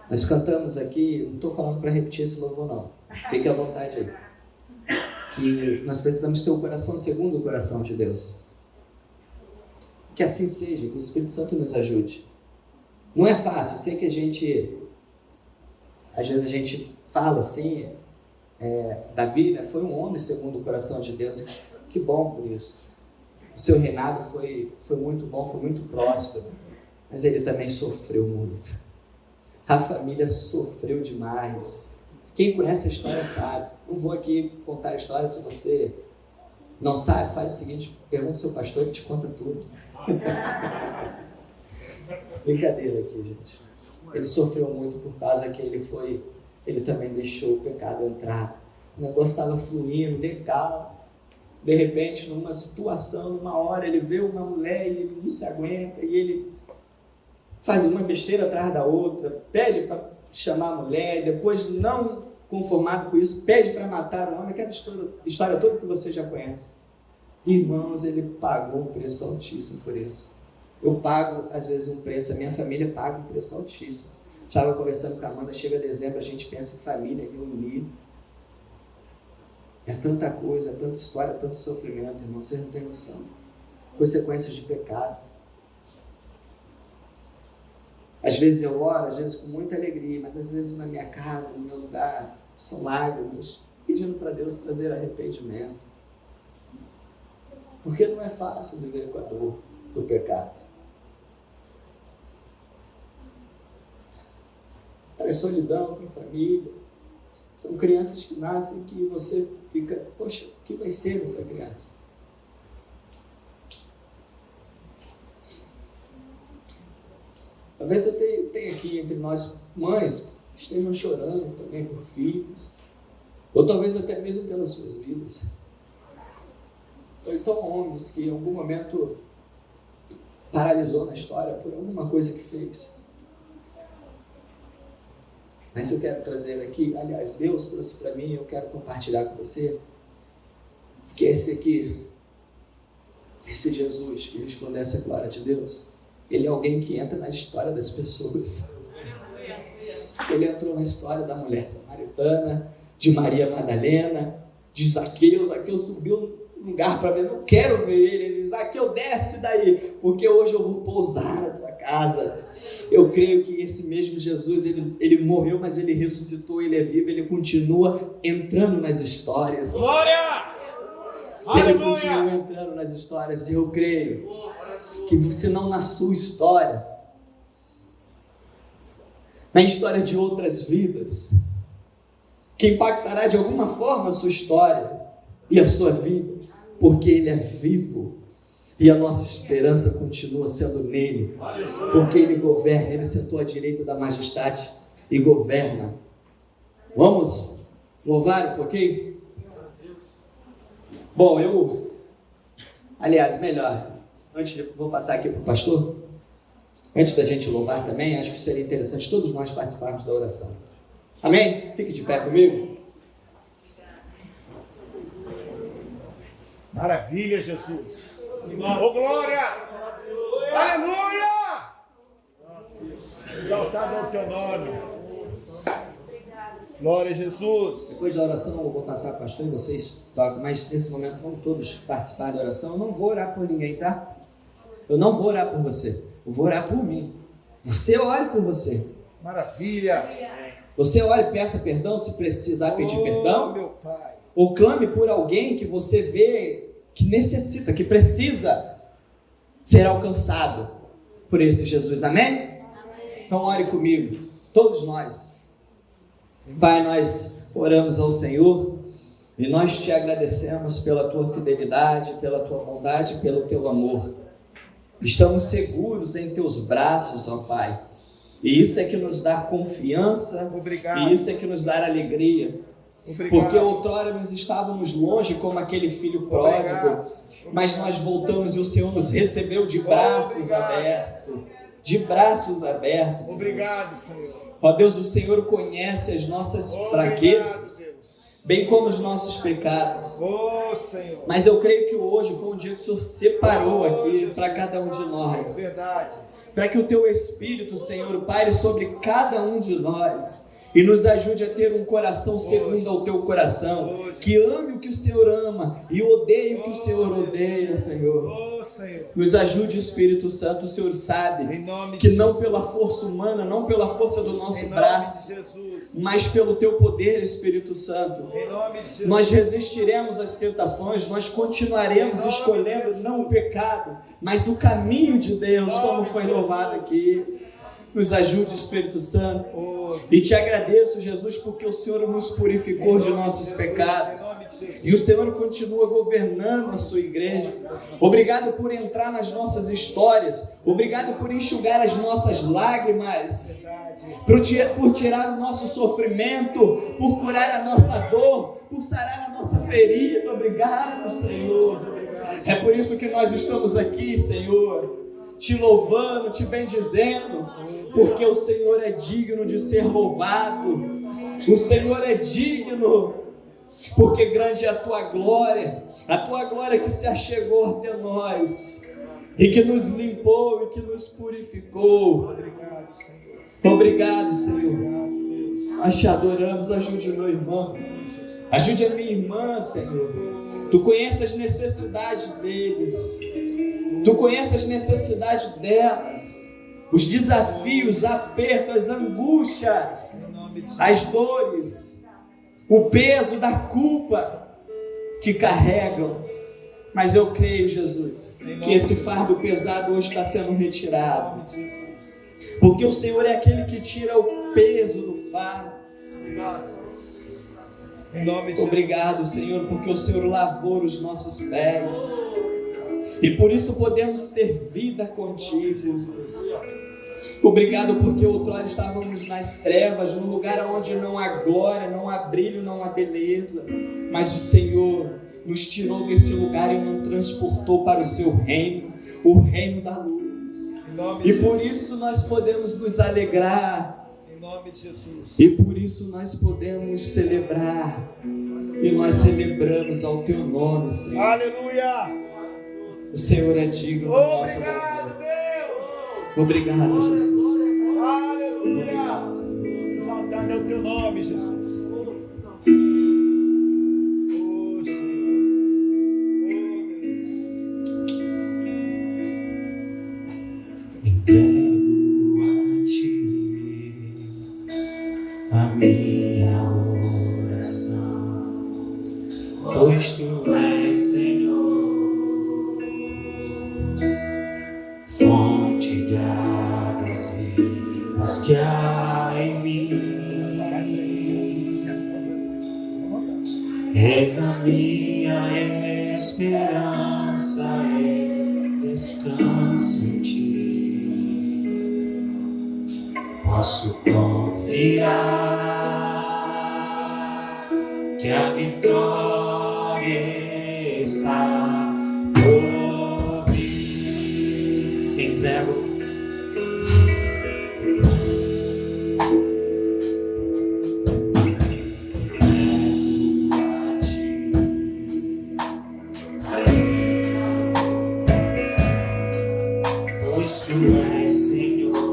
Nós cantamos aqui, não estou falando para repetir esse louvor não, fique à vontade aí, que nós precisamos ter o coração segundo o coração de Deus. Que assim seja, que o Espírito Santo nos ajude. Não é fácil, eu sei que às vezes a gente fala assim, Davi, foi um homem segundo o coração de Deus, que bom por isso. O seu reinado foi muito bom, foi muito próspero, mas ele também sofreu muito. A família sofreu demais. Quem conhece a história sabe. Não vou aqui contar a história, se você não sabe, faz o seguinte, pergunta ao seu pastor, ele te conta tudo. Brincadeira aqui, gente. Ele sofreu muito por causa que ele também deixou o pecado entrar. O negócio estava fluindo, legal. De repente, numa situação, numa hora, ele vê uma mulher e ele não se aguenta, e ele faz uma besteira atrás da outra, pede para chamar a mulher, depois, não conformado com isso, pede para matar o homem, aquela história toda que você já conhece. Irmãos, ele pagou um preço altíssimo por isso. Eu pago, às vezes, um preço, a minha família paga um preço altíssimo. Estava conversando com a Amanda, chega dezembro, a gente pensa em família, reunir. É tanta coisa, é tanta história, tanto sofrimento, irmão, vocês não têm noção. Consequências de pecado. Às vezes eu oro, às vezes com muita alegria, mas às vezes na minha casa, no meu lugar, são lágrimas, pedindo para Deus trazer arrependimento. Porque não é fácil viver com a dor do pecado. Traz solidão para a família. São crianças que nascem que você fica, poxa, o que vai ser dessa criança? Talvez eu tenha aqui entre nós mães que estejam chorando também por filhos, ou talvez até mesmo pelas suas vidas. Ou então homens que em algum momento paralisou na história por alguma coisa que fez. Mas eu quero trazer aqui, aliás, Deus trouxe para mim, eu quero compartilhar com você, que esse aqui, esse Jesus que resplandece a glória de Deus, ele é alguém que entra na história das pessoas. Ele entrou na história da mulher samaritana, de Maria Madalena, de Zaqueu. Zaqueu subiu no lugar para ver, não quero ver ele. Ele diz, Zaqueu, desce daí, porque hoje eu vou pousar na tua casa. Eu creio que esse mesmo Jesus, ele morreu, mas ele ressuscitou, ele é vivo, ele continua entrando nas histórias. Glória! Ele Aleluia! continua entrando nas histórias, e eu creio que se não na sua história, na história de outras vidas, que impactará de alguma forma a sua história e a sua vida, porque ele é vivo e a nossa esperança continua sendo nele, porque ele governa, ele sentou à direita da majestade e governa. Vamos louvar um pouquinho? Bom, aliás, melhor, vou passar aqui para o pastor. Antes da gente louvar também, acho que seria interessante todos nós participarmos da oração. Amém? Fique de pé comigo. Maravilha, Jesus. Oh, glória! Aleluia! Exaltado é o teu nome. Glória a Jesus. Depois da oração eu vou passar para o pastor e vocês tocam, mas nesse momento vamos todos participar da oração. Eu não vou orar por ninguém, tá? Eu não vou orar por você. Eu vou orar por mim. Você ore por você. Maravilha. Você ore e peça perdão se precisar pedir perdão. Meu Pai. Ou clame por alguém que você vê que necessita, que precisa ser alcançado por esse Jesus. Amém? Então ore comigo, todos nós. Pai, nós oramos ao Senhor e nós te agradecemos pela tua fidelidade, pela tua bondade, pelo teu amor. Estamos seguros em teus braços, ó Pai. E isso é que nos dá confiança. Obrigado. E isso é que nos dá alegria. Obrigado. Porque outrora nós estávamos longe como aquele filho pródigo, mas nós voltamos e o Senhor nos recebeu de braços abertos. De braços abertos. Senhor. Obrigado, Senhor. Ó Deus, o Senhor conhece as nossas fraquezas, Deus. bem como os nossos pecados. Oh, Senhor. Mas eu creio que hoje foi um dia que o Senhor separou aqui para cada um de nós. Verdade. Para que o teu Espírito, Senhor, paire sobre cada um de nós e nos ajude a ter um coração segundo ao teu coração, que ame o que o Senhor ama e odeie o que o Senhor odeia, Senhor. Oh, Senhor. Nos ajude, Espírito Santo. O Senhor sabe Em nome que de não pela força humana, não pela força do nosso Em braço, nome de Jesus. mas pelo teu poder, Espírito Santo. Em nome de Jesus. Nós resistiremos às tentações, nós continuaremos escolhendo não o pecado, mas o caminho de Deus, como foi louvado aqui. Nos ajude, Espírito Santo. Oh, E te agradeço, Jesus, porque o Senhor nos purificou de nossos pecados. E o Senhor continua governando a sua igreja. Obrigado por entrar nas nossas histórias. Obrigado por enxugar as nossas lágrimas. Por tirar o nosso sofrimento. Por curar a nossa dor. Por sarar a nossa ferida. Obrigado, Senhor. É por isso que nós estamos aqui, Senhor, te louvando, te bendizendo, porque o Senhor é digno de ser louvado. O Senhor é digno, porque grande é a tua glória que se achegou até nós e que nos limpou e que nos purificou. obrigado, Senhor. Obrigado, Senhor. Obrigado, Deus. Nós te adoramos. Ajude o meu irmão, ajude a minha irmã, Senhor. Tu conheces as necessidades deles. Tu conheces as necessidades delas, os desafios, os apertos, as angústias, Em nome de as dores, o peso da culpa que carregam. Mas eu creio, Jesus, que esse fardo pesado hoje está sendo retirado, porque o Senhor é aquele que tira o peso do fardo. Em nome de Obrigado, Senhor, porque o Senhor lavou os nossos pés. E por isso podemos ter vida contigo. Obrigado porque outrora estávamos nas trevas, num lugar onde não há glória, não há brilho, não há beleza. Mas o Senhor nos tirou desse lugar e nos transportou para o seu reino, o reino da luz. Em nome de E por isso nós podemos nos alegrar, nome de Jesus. E por isso nós podemos celebrar. E nós celebramos ao teu nome, Senhor. Aleluia. O Senhor é digno do nosso Obrigado, louvor. Deus. Obrigado, Jesus. Aleluia. Exaltado é o teu nome, Jesus. Entrego a ti a minha oração, pois tu és, Senhor, fonte de águas vivas que há em mim. És a minha esperança e descanso em ti. Posso confiar que a vitória está por vir. Entrego a ti, pois tu és, Senhor,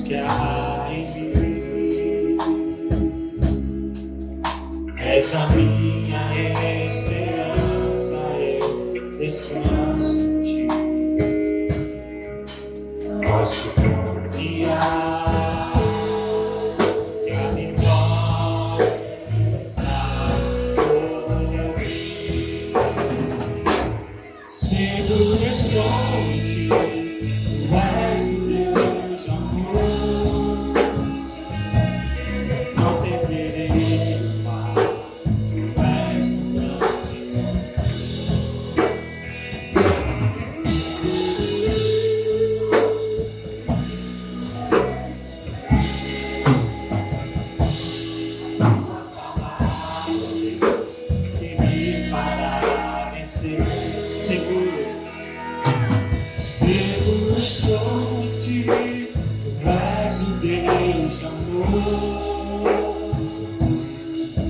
que há em mim. És a minha esperança, eu descanso em ti. Posso confiar que a vitória está por vir. Seguro estou em ti, tu és o Deus de amor. Não temerei o mal, tu és o grande. Uma palavra, Deus, que me fará vencer. Seguro estou em ti, tu és o Deus de amor.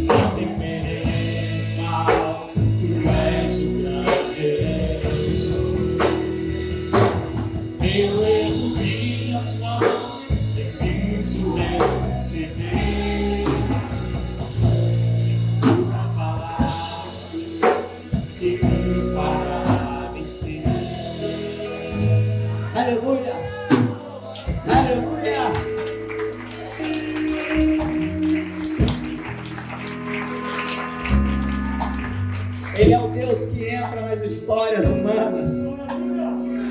Não temerei mal, tu és o grande Jesus. Eu ergo minhas mãos, preciso receber uma palavra que me fará vencer. Aleluia! Aleluia! Ele é o Deus que entra nas histórias humanas.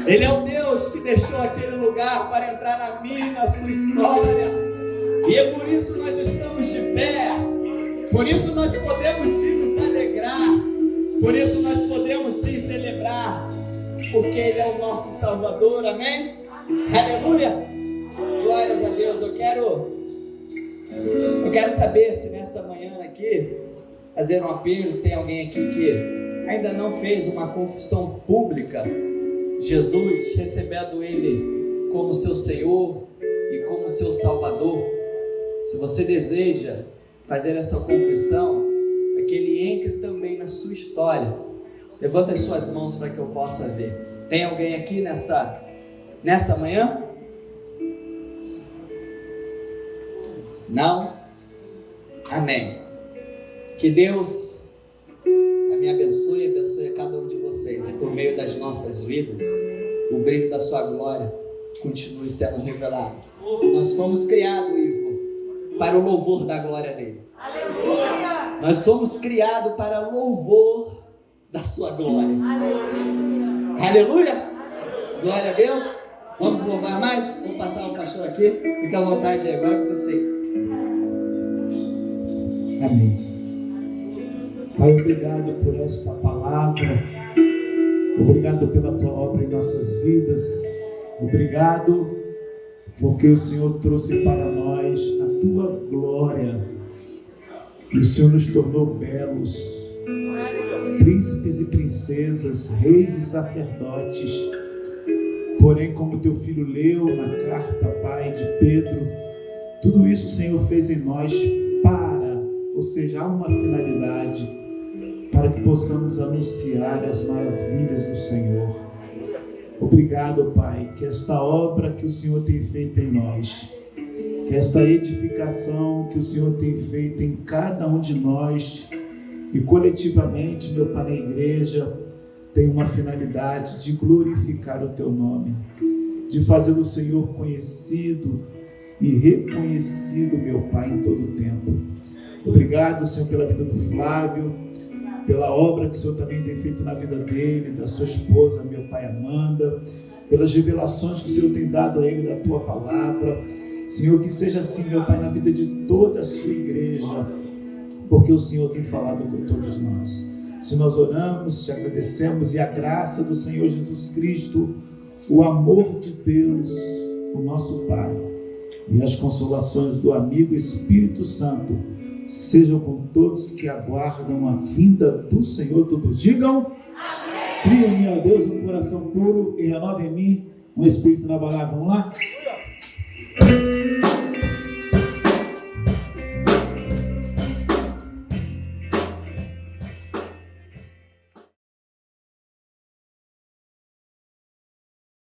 Ele é o Deus que deixou aquele lugar para entrar na minha, na sua história. E é por isso nós estamos de pé. Por isso nós podemos sim nos alegrar. Por isso nós podemos sim celebrar. Porque Ele é o nosso Salvador, amém? Aleluia! Glórias a Deus. Eu quero saber se nessa manhã aqui, fazer um apelo, se tem alguém aqui que ainda não fez uma confissão pública, Jesus, recebendo Ele como seu Senhor e como seu Salvador. Se você deseja fazer essa confissão, é que Ele entre também na sua história. Levanta as suas mãos para que eu possa ver. Tem alguém aqui nessa manhã? Não? Amém. Que Deus me abençoe e abençoe a cada um de vocês. E por meio das nossas vidas, o brilho da sua glória continue sendo revelado. Nós fomos criados, Ivo, para o louvor da glória dele. Aleluia! Nós fomos criados para louvor da sua glória. Aleluia! Aleluia! Glória a Deus! Vamos louvar mais? Vou passar o pastor aqui. Fica à vontade aí, agora com vocês. Amém. Pai, obrigado por esta palavra. Obrigado pela tua obra em nossas vidas. Obrigado porque o Senhor trouxe para nós a tua glória. E o Senhor nos tornou belos, príncipes e princesas, reis e sacerdotes. Porém, como teu filho leu na carta, Pai, de Pedro, tudo isso o Senhor fez em nós ou seja, há uma finalidade para que possamos anunciar as maravilhas do Senhor. Obrigado, Pai, que esta obra que o Senhor tem feito em nós, que esta edificação que o Senhor tem feito em cada um de nós e coletivamente, meu Pai, na igreja, tem uma finalidade de glorificar o Teu nome, de fazer o Senhor conhecido e reconhecido, meu Pai, em todo o tempo. Obrigado, Senhor, pela vida do Flávio, pela obra que o Senhor também tem feito na vida dele, da sua esposa, meu Pai, Amanda, pelas revelações que o Senhor tem dado a ele da Tua palavra. Senhor, que seja assim, meu Pai, na vida de toda a sua igreja, porque o Senhor tem falado com todos nós. Se nós oramos, te agradecemos, e a graça do Senhor Jesus Cristo, o amor de Deus, o nosso Pai, e as consolações do amigo Espírito Santo sejam com todos que aguardam a vinda do Senhor. Todos digam amém. Cria em mim, ó Deus, um coração puro e renova em mim um espírito inabalável. Vamos lá?